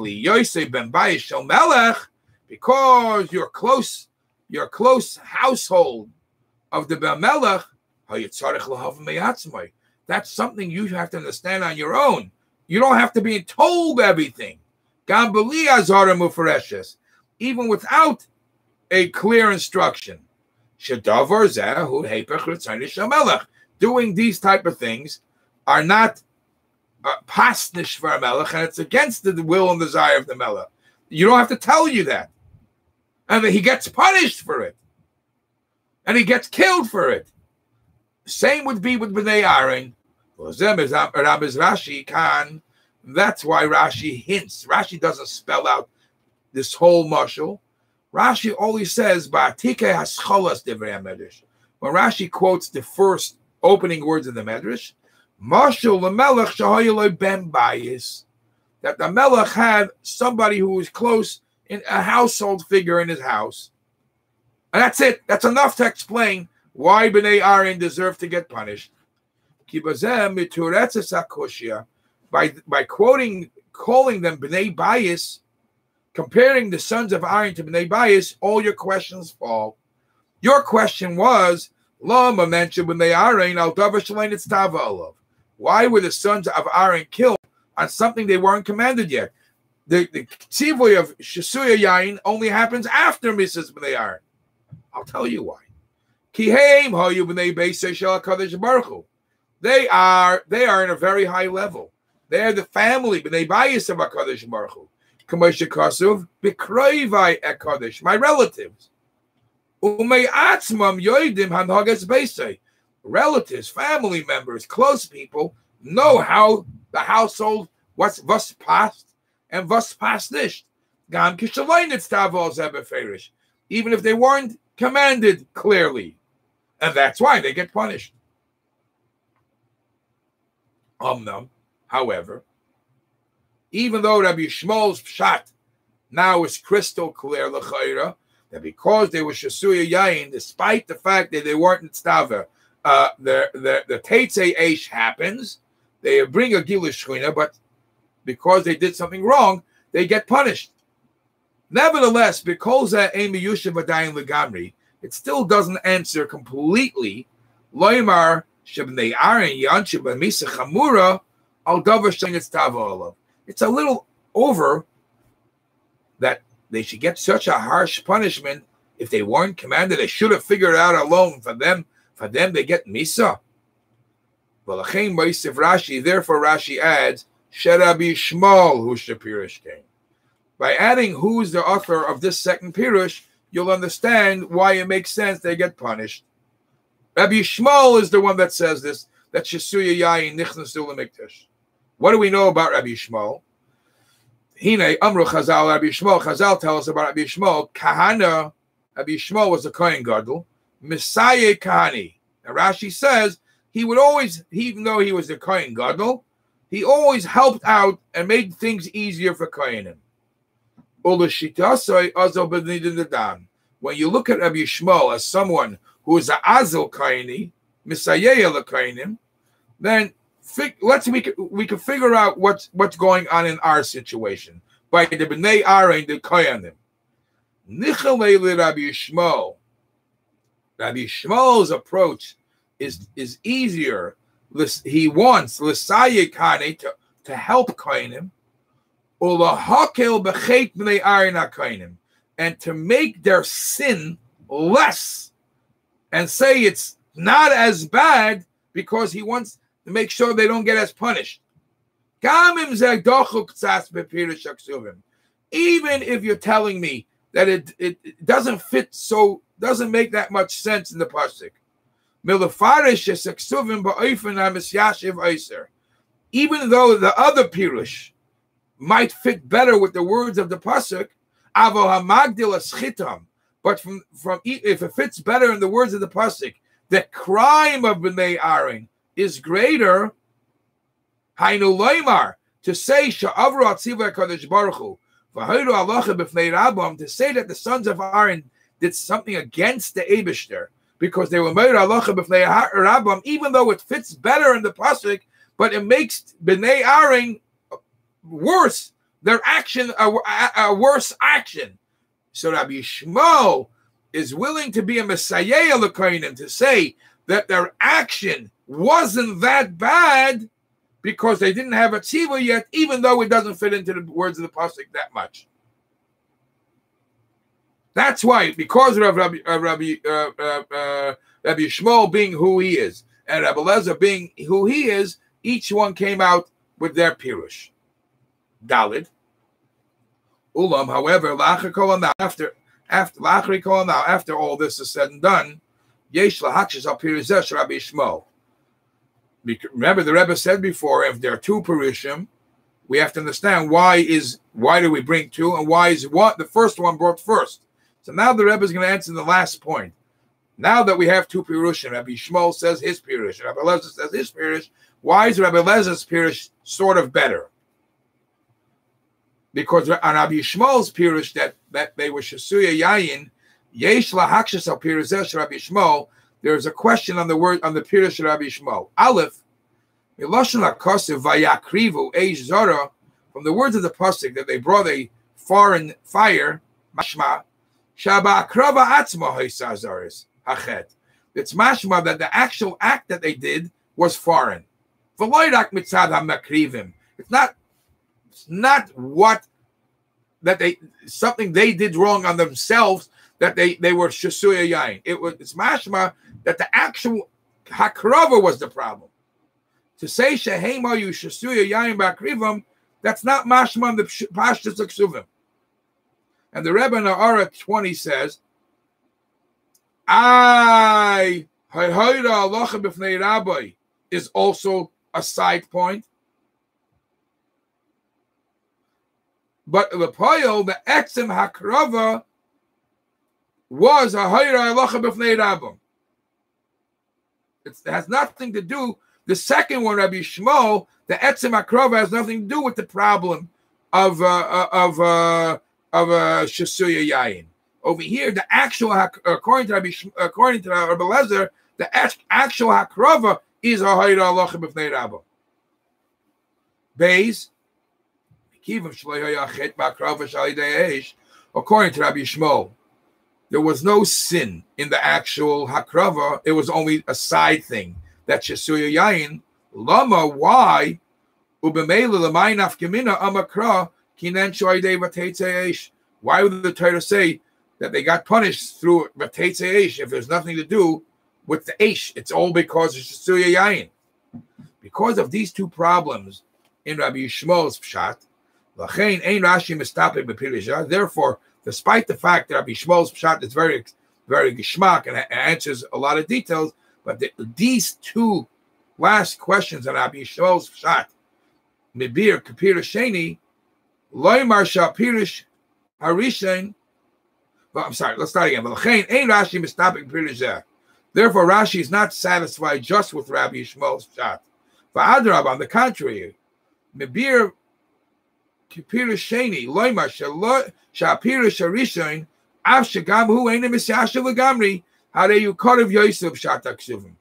because your close household of the Melech, that's something you have to understand on your own. You don't have to be told everything. Even without a clear instruction. Doing these type of things are not pasnish for a melech, and it's against the will and desire of the melech. You don't have to tell you that. And he gets punished for it. And he gets killed for it. Same would be with Bnei Aaron. That's why Rashi hints. Rashi doesn't spell out this whole mashal. Rashi only says, when Rashi quotes the first opening words of the Medrash, that the Melech had somebody who was close, in a household figure in his house. And that's it. That's enough to explain why Bnei Aaron deserved to get punished. By calling them Bnei Bayis, comparing the sons of Aaron to Bnei Bayis, all your questions fall. Your question was, why were the sons of Aaron killed on something they weren't commanded yet? The tzivoy of Shesuya Yain only happens after Mrs. Bnei Aaron. I'll tell you why. They are in a very high level. They are the family, Bnei Bayis of HaKadosh Baruch Hu. K'moshe Kasuv, B'kroivai HaKadosh, my relatives. Umei atzmam yoidim hanhagas beisei. Relatives, family members, close people know how the household was passed and was passed nicht. Gam kishalayinitz tavol zebeferish, even if they weren't commanded clearly, and that's why they get punished. However, even though Rabbi Shmuel's pshat now is crystal clear l'chayra, that because they were Shesuya Yain, despite the fact that they weren't Tztava, the Teitzei Eish happens, they bring a Gilish Shchina, but because they did something wrong, they get punished. Nevertheless, because Amy Yusha Vadayin Legamri, it still doesn't answer completely. Loimar Shebnei Aaron Yanshib Misa Chamura Al Davar Shenetz Tava. It's a little over that they should get such a harsh punishment if they weren't commanded. They should have figured it out alone. For them, they get Misa. Therefore, Rashi adds, Sherabi Shmuel who Shapirish came. By adding who's the author of this second Pirush, you'll understand why it makes sense they get punished. Rabbi Shmuel is the one that says this, that Shesuya Yain Nichnasu L'Mikdash. What do we know about Rabbi Shmuel? Hine Amru Chazal Rabbi Shmuel. Chazal tell us about Rabbi Shmuel. Kahana, Rabbi Shmuel was a Kohen Gadol. Messiah Kahani. And Rashi says he would always, even though he was a Kohen Gadol, he always helped out and made things easier for Kohenim. When you look at Rabbi Shmuel as someone who is an Azil Koheni, Messiah Kohenim, then we can figure out what's going on in our situation by the Bnei Aaron, the Kohanim. Nichalei Rabbi Shmuel. Rabbi Shmuel's approach is easier. He wants l'sayek Kane to help Kohanim, ulahakel b'chet Bnei Aaron HaKohanim, and to make their sin less, and say it's not as bad because he wants to make sure they don't get as punished. Even if you're telling me that it doesn't fit, so doesn't make that much sense in the pasuk. Even though the other pirush might fit better with the words of the pasuk, but from if it fits better in the words of the pasuk, the crime of Bnei Aaron is greater. Hainu loymar, to say she'avru atziva HaKadosh Baruch Hu v'hoyru halacha b'fnei Rabbam, to say that the sons of Aaron did something against the Eibishter, because they were made halacha b'fnei Rabbam, even though it fits better in the pasuk, but it makes b'nei Aaron worse. Their action a worse action. So Rabbi Shmuel is willing to be a messiah l'kohanim, to say that their action wasn't that bad because they didn't have a tziva yet, even though it doesn't fit into the words of the pasuk that much. That's why, because of Rabbi Shmuel being who he is, and Rabbi Eliezer being who he is, each one came out with their pirush. Dalid. Ulam, however, after all this is said and done, yesh lahakshis al pirush Rabbi Shmuel. Remember, the Rebbe said before, if there are two pirushim, we have to understand why do we bring two, and why is what the first one brought first. So now the Rebbe is going to answer the last point. Now that we have two pirushim, Rabbi Shmuel says his pirush, Rabbi Eliezer says his pirush. Why is Rabbi Eliezer pirush sort of better? Because on Rabbi Shmuel's pirush that they were shasuya yayin, yesh lahakshas al pirush Rabbi Shmuel. There is a question on the pirush of Rabbi Shmuel. Aleph, miloshen hakosiv vayakrivu eish zara, from the words of the pasuk that they brought a foreign fire, mashma shaba akrava atzma haisazaris hachet. It's mashma that the actual act that they did was foreign. V'loidak mitzad hamakrivim. It's not what that something they did wrong on themselves that they were shasuya yain. It's mashma that the actual hakrava was the problem. To say shehema you shasuya yain bakrivam, that's not mashma in the pashtus aksuvim. And the Rebbe in Ara 20 says, I hayhoira halacha b'fnei rabbi is also a side point. But the poyel, the etzem hakrava, was a hayra halacha b'fnei rabbim. It has nothing to do. The second one, Rabbi Shmuel, the etzem hakrava, has nothing to do with the problem of shasuya yayin. Over here, the actual, according to Rabbi Eliezer, the actual hakrava is a hayra halacha b'fnei rabbim. Beis. According to Rabbi Shmuel, there was no sin in the actual hakrava. It was only a side thing. That's shasuya yayin. Lama, why? Why would the Torah say that they got punished through vateitzei if there's nothing to do with the eish? It's all because of shasuya yayin. Because of these two problems in Rabbi Shmuel's pshat. Therefore, despite the fact that Rabbi Shmuel's pshat is very, very gishmak and answers a lot of details, but these two last questions on Rabbi Shmuel's pshat, Mibir Kapir Sheni, Loimar Shapirish Harishain. Well, I'm sorry, let's start again. Therefore, Rashi is not satisfied just with Rabbi Shmuel's pshat. On the contrary, Mibir Kapirish Sheni, Loimar Shapirish Harishain, Av Shagam Hu Aina Misyasha Lagamri, Hare you Korav Yosef Shatak Suvim.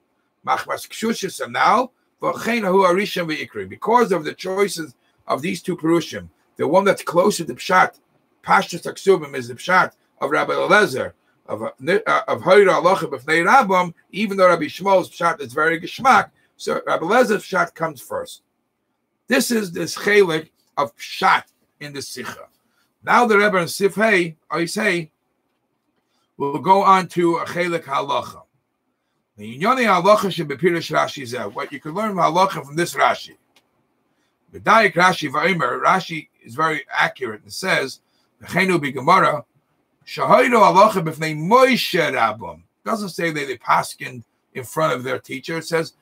Machmas Kshusha Sanal, Vachena Hu Arishan Veikri. Because of the choices of these two Perushim, the one that's closer to Pshat, Pashtus Taksubim, is the Pshat of Rabbi Eliezer, of Hayra Alocha B'fnei Rabbam, even though Rabbi Shmuel's Pshat is very Geshmak, so Rabbi Eliezer Pshat comes first. This is this chelik of Pshat in the Sikha. Now the Rebbe in Sifhei, I say, we'll go on to a chelik halacha. The Inyoni halacha should be Pirish Rashi Zeh. What you can learn from halacha from this Rashi. B'dayik Rashi v'Omer, Rashi is very accurate and says, V'chenu b'Gemara, Shahoydo halacha b'fnei Moshe Rabbam. Doesn't say that they paskin in front of their teacher. It says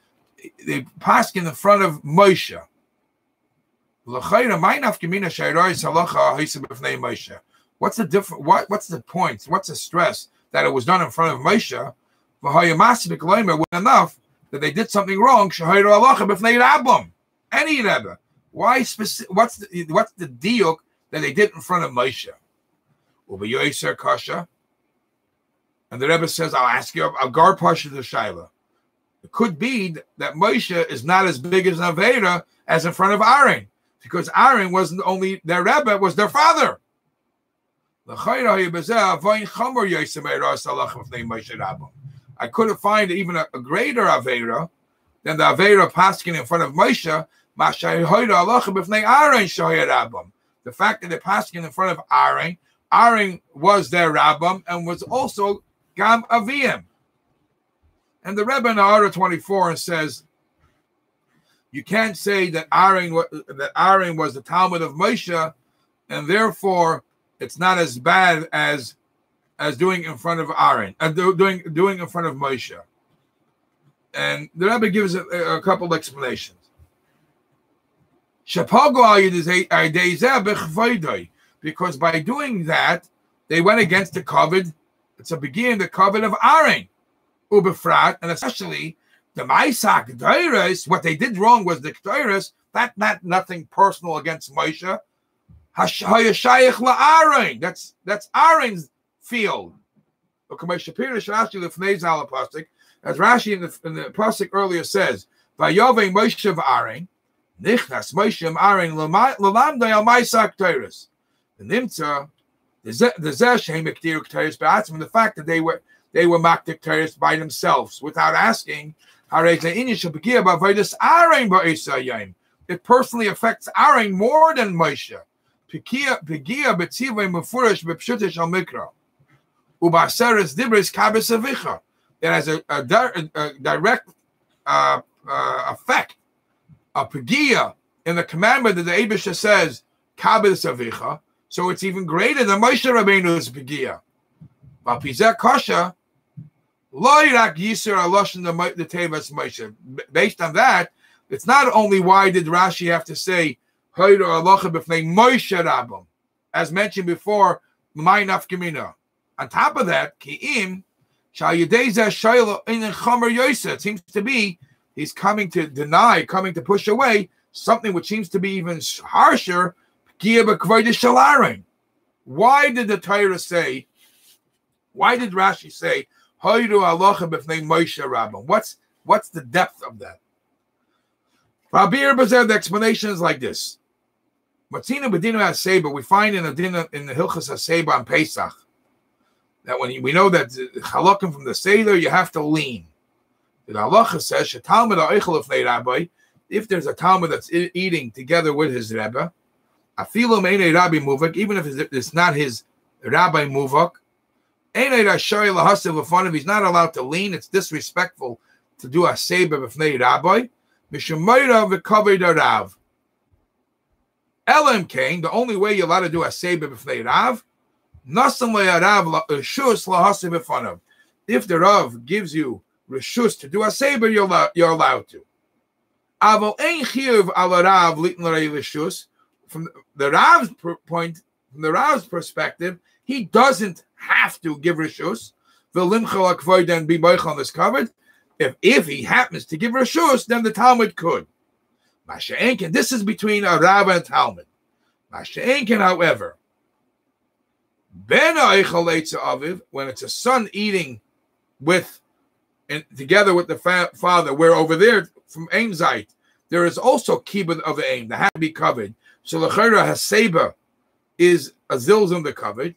they paskin in front of Moshe. What's the difference? What's the point? What's the stress that it was done in front of Moshe? Enough that they did something wrong. Any Rebbe. Why specific? What's the deal that they did in front of Moshe? And the Rebbe says, I'll ask you a gar pasha the shaila. It could be that Moshe is not as big as an Avera as in front of Aaron, because Aaron wasn't only their Rebbe, was their father. I couldn't find even a greater Avera than the Avera paskin in front of Moshe. The fact that they're paskin in front of Aaron, Aaron was their Rabbam and was also Gam Aviyim. And the Rebbe in Ara 24 says, you can't say that Aaron was the Talmud of Moshe, and therefore it's not as bad as doing in front of Aaron, doing in front of Moshe. And the Rebbe gives a couple of explanations. Because by doing that, they went against the covet. It's a beginning the covet of Aaron, Ubefrat, and especially the Maisak Dairis. What they did wrong was the Dairis. That not nothing personal against Moshe. Hashayashayich la'Aaron. That's Aaron's field. As Rashi in the pasuk earlier says, "Vayove Moshe v'Aaron, nichnas Moshe Aaron l'lamdei al Maisak Dairis." The nimtza, the fact that they were maktik teres by themselves without asking, it personally affects Aaron more than Moshe. It has a direct effect, a pegia in the commandment that the Eibusha says, kabes avicha. So it's even greater than Moshe Rabbeinu's pegia. Based on that, it's not only why did Rashi have to say Moshe Rabbam, as mentioned before, on top of that, it seems to be he's coming to deny, coming to push away something which seems to be even harsher. Why did the Torah say? Why did Rashi say What's the depth of that? The explanation is like this. Matzina b'dina haseba, we find in the Hilchas haseba on Pesach that when we know that halakim from the seder you have to lean. The halacha says shetalmid ha'oichel lefnei rabbi, if there's a talmud that's eating together with his rebbe, afilu meinei rabbi muvak, even if it's not his rabbi muvak, einei rashay lahasev lefonav, he's not allowed to lean. It's disrespectful to do a seba b'fnei rabbi. Mishemayra v'kaved arav. Elam Cain, the only way you're allowed to do a seba b'fnei rav, nasan le'arav reshus lahasev lefonav. If the rav gives you reshus to do a seba, you're allowed to. Aval ein chiyuv al rav litin l'rei reshus. From the rav's point, from the rav's perspective, he doesn't have to give reshus. V'limchal akvoid and be moichal is covered. If he happens to give reshus, then the Talmud could. Masha'enkin, this is between a Rav and a Talmud. Masha'enkin, however, ben ha'eichal eitza aviv, when it's a son eating with and together with the father, where over there from Ein Zait, there is also kibbud of Ein that has to be covered. So l'chera haseba is a zilzum the covered.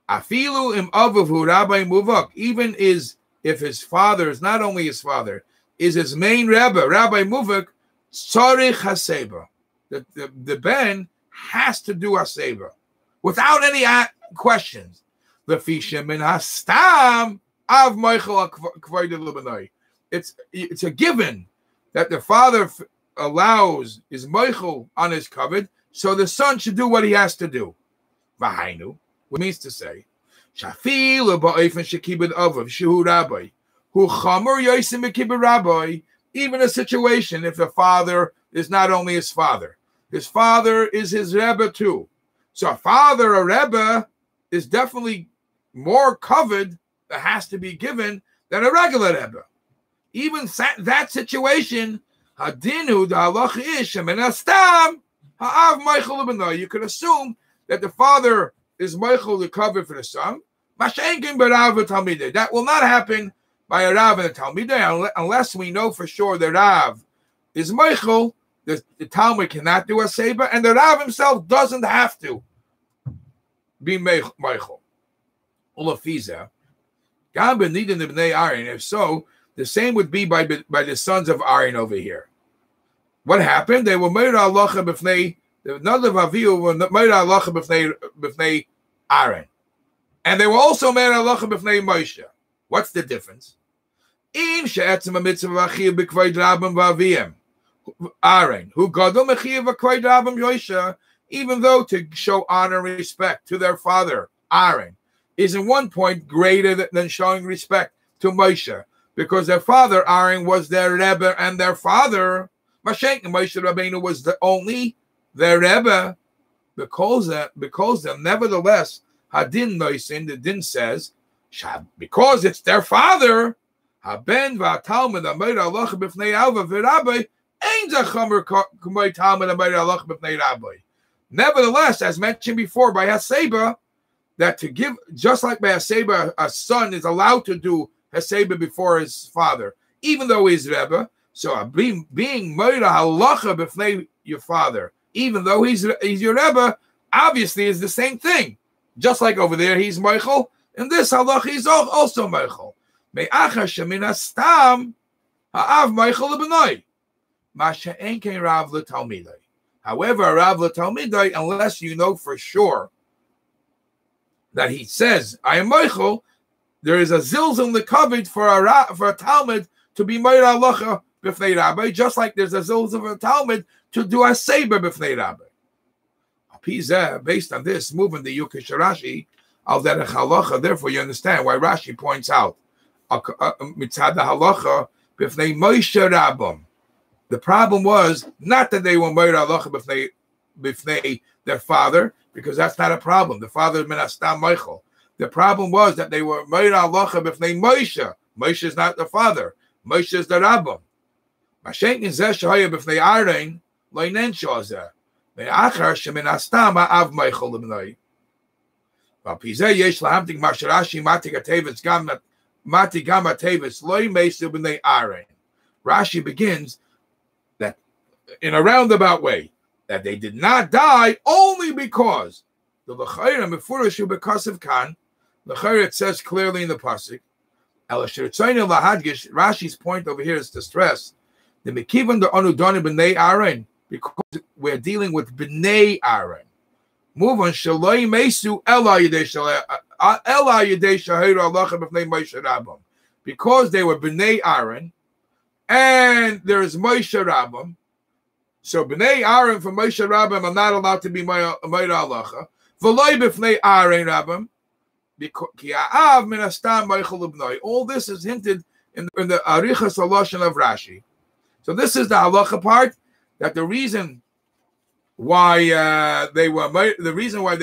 Afilu im avavu rabbi muvak, even if his father is not only his father, is his main Rebbe, Rabbi Muvak, Tzarich HaSeba. The Ben has to do HaSeba without any questions. Lefisha min hastam av Michael Kvoide Lubanoi. It's a given that the father allows his Michael on his covet, so the son should do what he has to do. Vahainu, what means to say, even a situation if the father is not only his father is his Rebbe too. So a Rebbe is definitely more covered that has to be given than a regular Rebbe. Even that situation, hadinu the halach is shemen astam ha'av Michael. You could assume that the father is Michael the cover for the son. That will not happen by a Rav and a Talmidei unless we know for sure the Rav is Meichel. The Talmud cannot do a Seba, and the Rav himself doesn't have to be Meichel. Ulafiza. If so, the same would be by the sons of Aaron over here. What happened? They were made halacha b'fnei. None of Avihu were made halacha b'fnei Aaron, and they were also made halacha b'fnei Moshe. What's the difference? Im she'etzem hamitzvah v'achiv b'kvod rabim v'aviyim Aaron, who gadol mechiv v'kvod rabim Moshe, even though to show honor and respect to their father Aaron is in one point greater than showing respect to Moshe, because their father Aaron was their Rebbe, and their father Moshe Rabbeinu was only their Rebbe. Because nevertheless, Hadin Noisin, the Din says, because it's their father, Haben v'Talmud Amir Allah b'fnei Alva v'Rabbi ein zachamer k'may Talmud Amir Allah b'fnei Rabbi. Nevertheless, as mentioned before by Haseba, that to give, just like by Haseba, a son is allowed to do Haseba before his father, even though he's Rebbe. So being Moira Halacha b'fnei your father, even though he's your Rebbe, obviously is the same thing. Just like over there, he's Meichel. In this Halacha, he's also Meichel. Me'achar shemina stam ha'av Meichel l'benoi. Masha enkein Rav l'talmidai. However, Rav l'talmidai, unless you know for sure that he says, I am Meichel, there is a zilzum l'kavit for a Talmud to be Meir Halacha b'fnei Rabbi, just like there's a zilzum of a Talmud to do a Seiber b'fnei Rabbi. Based on this, moving the Yukish Rashi, al derech halacha, therefore you understand why Rashi points out mitzad halacha b'fnei Moshe Rabbim. The problem was not that they were Meir Halacha b'fnei their father, because that's not a problem. The father is Menastam Meichel. The problem was that they were Meir Halacha b'fnei Moshe. Moshe is not the father. Moshe is the Rabbim. Mashenkin zeh shehaya b'fnei Aaron loinen shozeh. Me'achar shemenastam ha'av Meichel l'bnei. V'apizeh yesh lahamtik masharashi matik atevis gam atevis loy meisu b'nei Aaron. Rashi begins that in a roundabout way, that they did not die only because the l'chayra mefurashu b'kasav kan. L'chayra, it says clearly in the pasuk. Rashi's point over here is to stress the mekivan the anudani b'nei Aaron, because we're dealing with b'nei Aaron. Move on. Shaloi mesu ela yedei shahira halacha b'fnei Moshe Rabbim, because they were b'nei Aaron, and there is Moshe Rabbim. So b'nei Aaron from Moshe Rabbim are not allowed to be Meir Halacha. V'loi b'fnei Aaron Rabbim. All this is hinted in the Arichas Haloshan of Rashi. So this is the halacha part, that the reason why they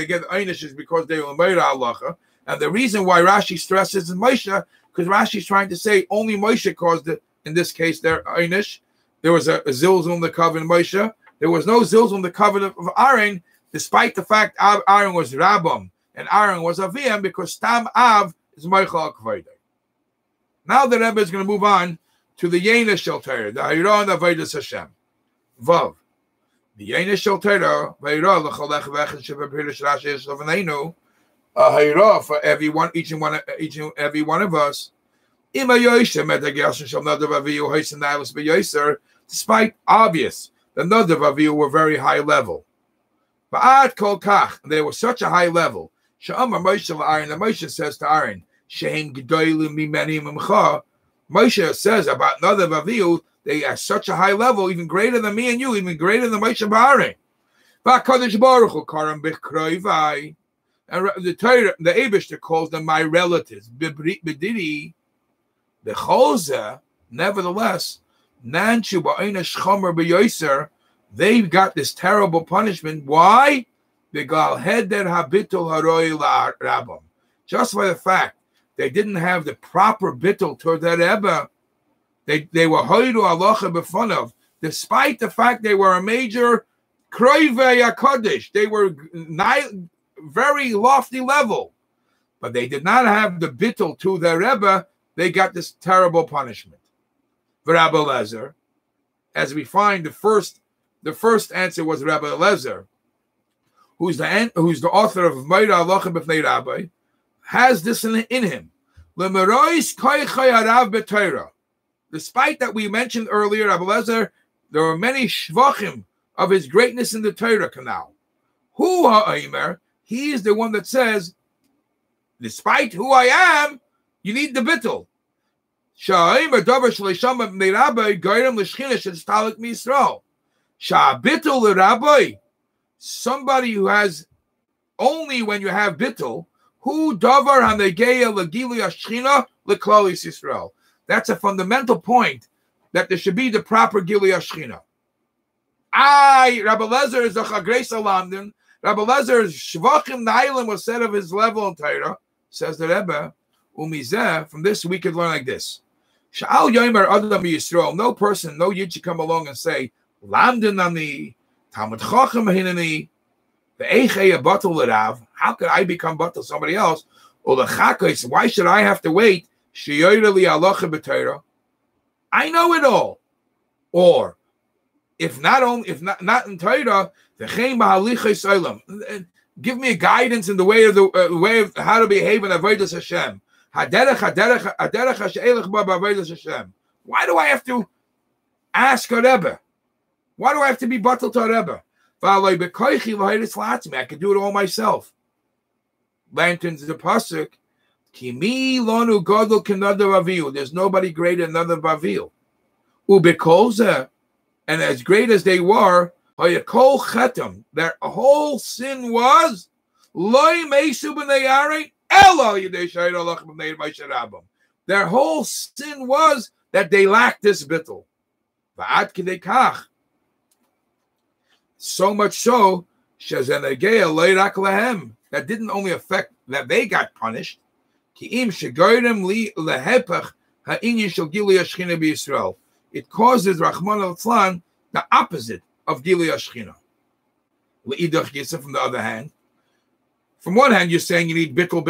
get einish is because they were Meir Halacha, and the reason why Rashi stresses is Moshe, because Rashi is trying to say only Moshe caused it. In this case, their einish. There was a zilzum the covenant of Moshe. There was no zilzum the covenant of Aaron, despite the fact Aaron was Rabbim and Aaron was Aviyam, because Stam Av is Meichel K'vayde. Now the Rebbe is going to move on to the Yena Shel Torah, the Hayra and Avodas Hashem. Vav. The Yena Shel Torah, Hayra l'cholech v'echad shebepirish Rashi Yisraveinu, a Hayra for everyone, each and every one of us. Despite obvious, the Nadav Avihu were very high level. Ba'at kol kach, they were such a high level. Sha'amar Moshe l'Aaron, and Moshe says to Aaron, Shehem gedolim mimeni mimcha. Moshe says about Nadav Avihu, they are such a high level, even greater than me and you, even greater than Moshe Ba'aron. Va'kadosh Baruch Hu karam b'kroivai. And the Torah, the Eibishter calls them my relatives. B'diri, the Cholzeh, nevertheless, Nanshu ba'einish chomer b'yoser, they got this terrible punishment. Why? Begal heder habitul haroi la'rabam. Just by the fact they didn't have the proper bittul toward that Rebbe. They were hoidu halacha b'fanav, despite the fact they were a major kroivei HaKadosh. They were very lofty level. but they did not have the bittul to their Rebbe, they got this terrible punishment. Rabbi Lezer, as we find the first answer was Rabbi Lezer, who's the author of Meira Halacha B'fnei Rabbi, has this in him. Despite that we mentioned earlier, Rabbi Lezer, there are many shvachim of his greatness in the Torah canal. Hu ha'omer, he is the one that says, despite who I am, you need the bittul. Sha'omer davar shleisham b'nei Rabbi goyrem l'shchina sh'tztalik mi'Yisrael. Sha'bitul l'Rabbi, somebody who has only when you have bittul, who davar hanegeya l'gili hashchina l'klal Yisrael. That's a fundamental point, that there should be the proper gili hashchina. Rabbi Lezer is a chagreis alamdin. Rabbi Lezer's shvachim na'ilim was said of his level in Torah. Says the Rebbe, umizeh. From this we could learn like this: Sha'al yomer adam Yisrael. No person, no yid should come along and say, "Lamdin ani Talmud Chacham hinani ve'echei batel l'rav." How could I become batel somebody else? Or l'chakos? Why should I have to wait? Sheyoyre li halacha b'Torah. I know it all. Or if not in Torah, give me a guidance in the way of how to behave in avodas Hashem. Why do I have to ask a Rebbe? Why do I have to be batel to a Rebbe? I can do it all myself. Lanterns the pasuk. Kimi lonu gadol kenadar aviu. There's nobody greater than another Bavil. Ubekolze, and as great as they were, hayakol chetem, their whole sin was loy meisu b'nei yarei elo yidei shayir alach b'nei ma'isharabim. Their whole sin was that they lacked this bittul. Va'ad kidei kach. So much so, shezenegeya loy rak lehem. That didn't only affect that they got punished. It causes Rahman al-Tzlan the opposite of Gili Ashchina. From the other hand, from one hand, you're saying you need bittul.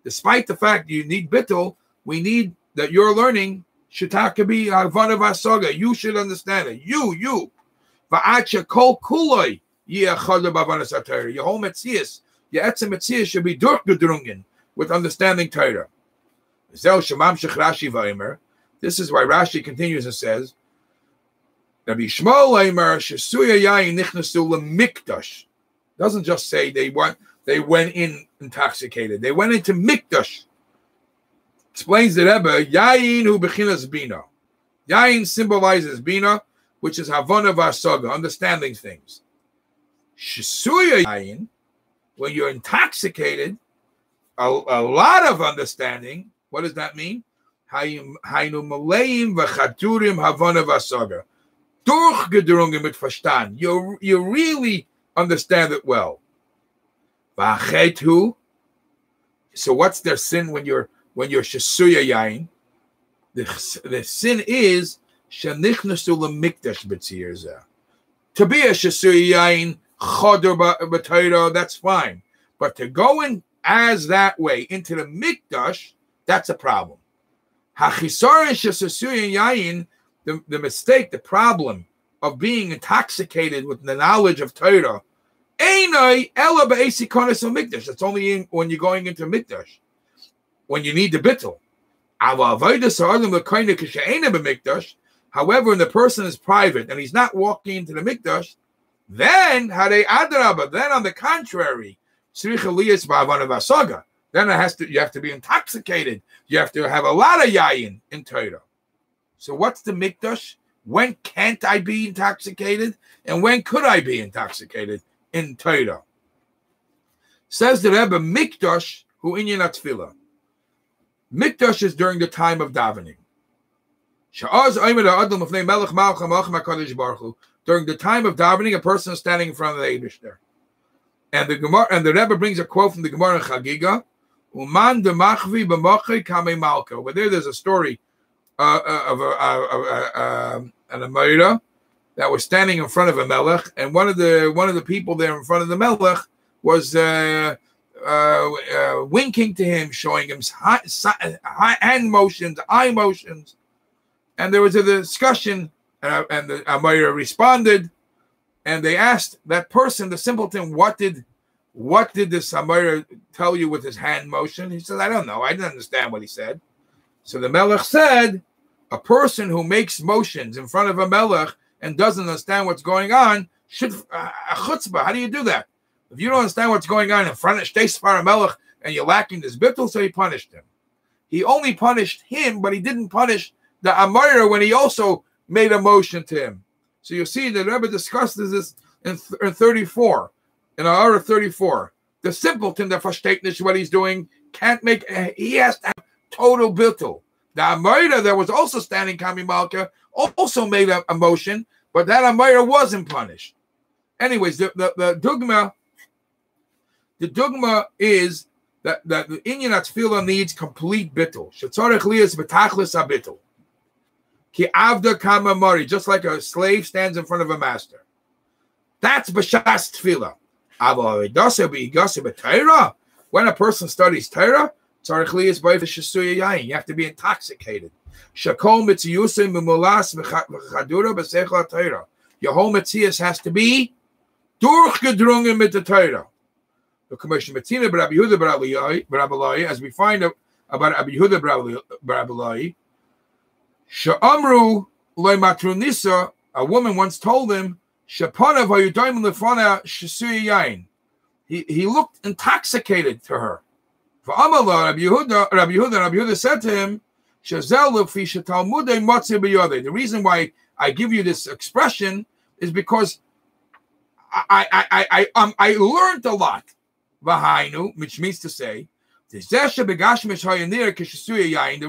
Despite the fact you need bittul, we need that you're learning Shitaka be Havana Vasaga. You should understand it. You. Va'acha kol kuloi yiachad b'avanas haTorah. Your whole metzias, your etzem metzias should be durchgedrungen with understanding Torah. This is why Rashi continues and says, Rabbi Shmuel Eimer shesuya yayin nichnasu lemikdash. Doesn't just say they went in intoxicated. They went into mikdash. Explains the Rebbe, yayin hu bechinas bina. Yayin symbolizes bina, which is Havana Vasaga, understanding things. Shisuya yayin, when you're intoxicated, a lot of understanding. What does that mean? Hainu maleim v'chaturim Havana Vasaga. Durchgedrungen mit Verstand. You really understand it well. V'achetu. So what's their sin when you're shisuya yayin? The sin is shenichnasu lemikdash b'tziyah. To be a shisuya yayin choder b'Torah, that's fine, but to go in as that way into the mikdash, that's a problem. Hachisaron shisuya yayin, the mistake, the problem of being intoxicated with the knowledge of Torah, einai ela be'esi konas mikdash. That's only when you're going into mikdash, when you need the bittul. However, when the person is private and he's not walking into the mikdash, then on the contrary, then you have to be intoxicated. You have to have a lot of yayin in Torah. So what's the mikdash? When can't I be intoxicated? And when could I be intoxicated in Torah? Says the Rebbe, mikdash hu inyan atfilah. Mikdash is during the time of davening. During the time of davening, a person is standing in front of the Eibishter. And the Rebbe brings a quote from the Gemara in Chagiga. Uman demachvi b'mochi kamei malka. Where there's a story of an Amora that was standing in front of a melech, and one of the people there in front of the melech was winking to him, showing him hand motions, eye motions, and there was a discussion, and the Amira responded, and they asked that person, the simpleton, what did this Amira tell you with his hand motion? He said, I don't know, I didn't understand what he said. So the melech said, a person who makes motions in front of a melech and doesn't understand what's going on should a chutzpah. How do you do that? If you don't understand what's going on in front of Shteisfar Melech and you're lacking this bittul, so he punished him. He only punished him, but he didn't punish the Amira when he also made a motion to him. So you see, the Rebbe discusses this in 34, in our 34. The simpleton that versteht what he's doing can't make. He has to have total bittul. The Amira that was also standing Kami Malka also made a motion, but that Amira wasn't punished. Anyways, the dogma is that the Inyan Atfila needs complete bittul. Shetzarech liyas betachlis habittul. Ki avda kama mari, just like a slave stands in front of a master. That's b'shas tefillah. When a person studies Torah, you have to be intoxicated. Your whole Metzias has to be durchgedrungen mit der Torah. As we find out about Rabbi Yehuda bar Abulai, Sha'amru loy matrunisa, a woman once told him, Shapanav hayudayim lefana shesuya yain. He looked intoxicated to her. Rabbi Yehuda said to him, the reason why I give you this expression is because I learned a lot. V'hainu, which means to say, the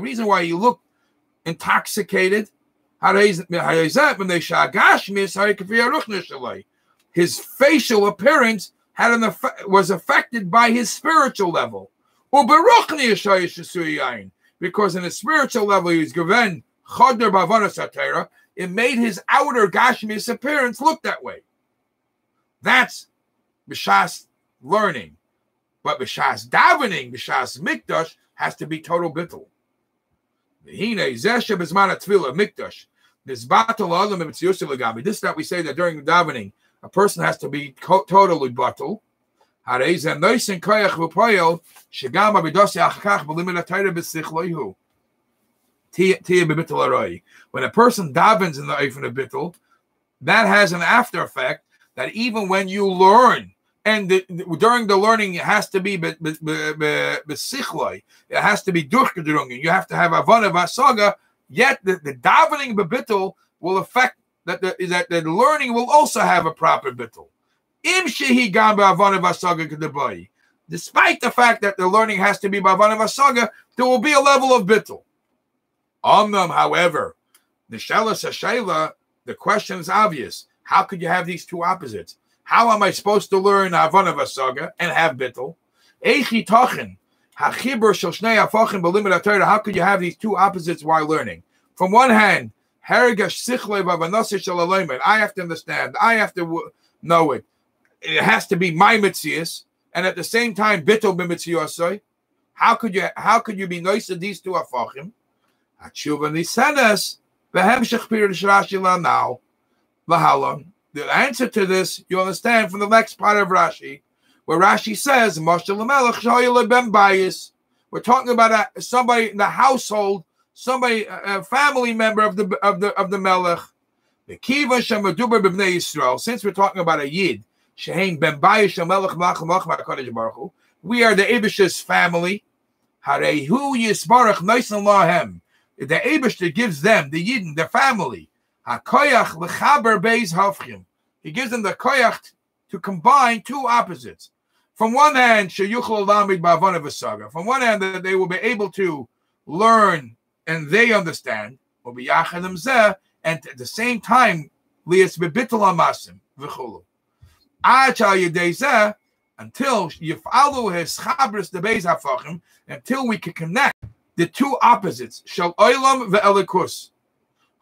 reason why he looked intoxicated, his facial appearance was affected by his spiritual level. Because in a spiritual level, he was given chodder bavanas hatera. It made his outer gashmius appearance look that way. That's b'shas learning, but b'shas davening, b'shas mikdash has to be total bittul. This that we say that during davening, a person has to be totally bittul. When a person davens in the Eifin of Bittul, that has an after effect that even when you learn, and during the learning it has to be besichloi, it has to be durchgedrungen, you have to have avana vasaga, yet the davening b'bittul will affect that the learning will also have a proper bittul. Despite the fact that the learning has to be b'avana v'saga, there will be a level of bittul. However, the question is obvious. How could you have these two opposites? How am I supposed to learn avana v'saga and have bittul? How could you have these two opposites while learning? From one hand, I have to understand. I have to know it. It has to be my mitzias, and at the same time, bittul b'mitziyosoi. How could you be nice to these two afachim? The answer to this, you understand from the next part of Rashi, where Rashi says, we're talking about somebody in the household, somebody, a family member of the melech. Since we're talking about a yid, we are the Eibish's family. The Eibishter gives them, the Yidden, the family, he gives them the koyach to combine two opposites. From one hand, from one hand, that they will be able to learn and they understand, and at the same time, until you follow his chabris the beis hafachim, until we can connect the two opposites, shel olam ve'elikus,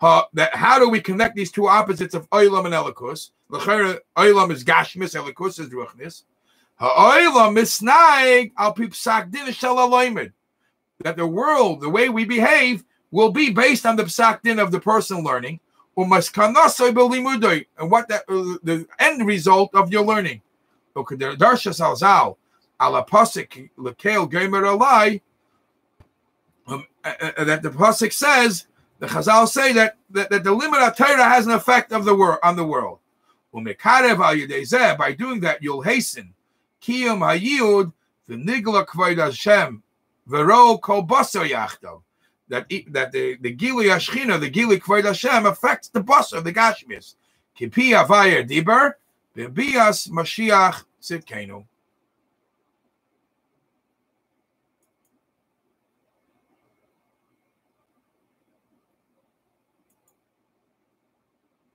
That how do we connect these two opposites of Olam and Elikus? Olam is Gashmis, Elikus is Ruchnis. Olam is Snaig al Pipsak Din Shalalaymed. That the world, the way we behave, will be based on the Psak Din of the person learning. And what the end result of your learning. That the pasuk says, the Chazal say that the limit of Torah has an effect of the on the world. By doing that, you'll hasten kiyum hayud v'nigla kvod Hashem v'ro kol basar yachdav. That the Gili Ashchina, the Gili Kvod Hashem affects the basar, the Gashmis. Kipi Avaya Diber, Bebias Mashiach Sitkenu.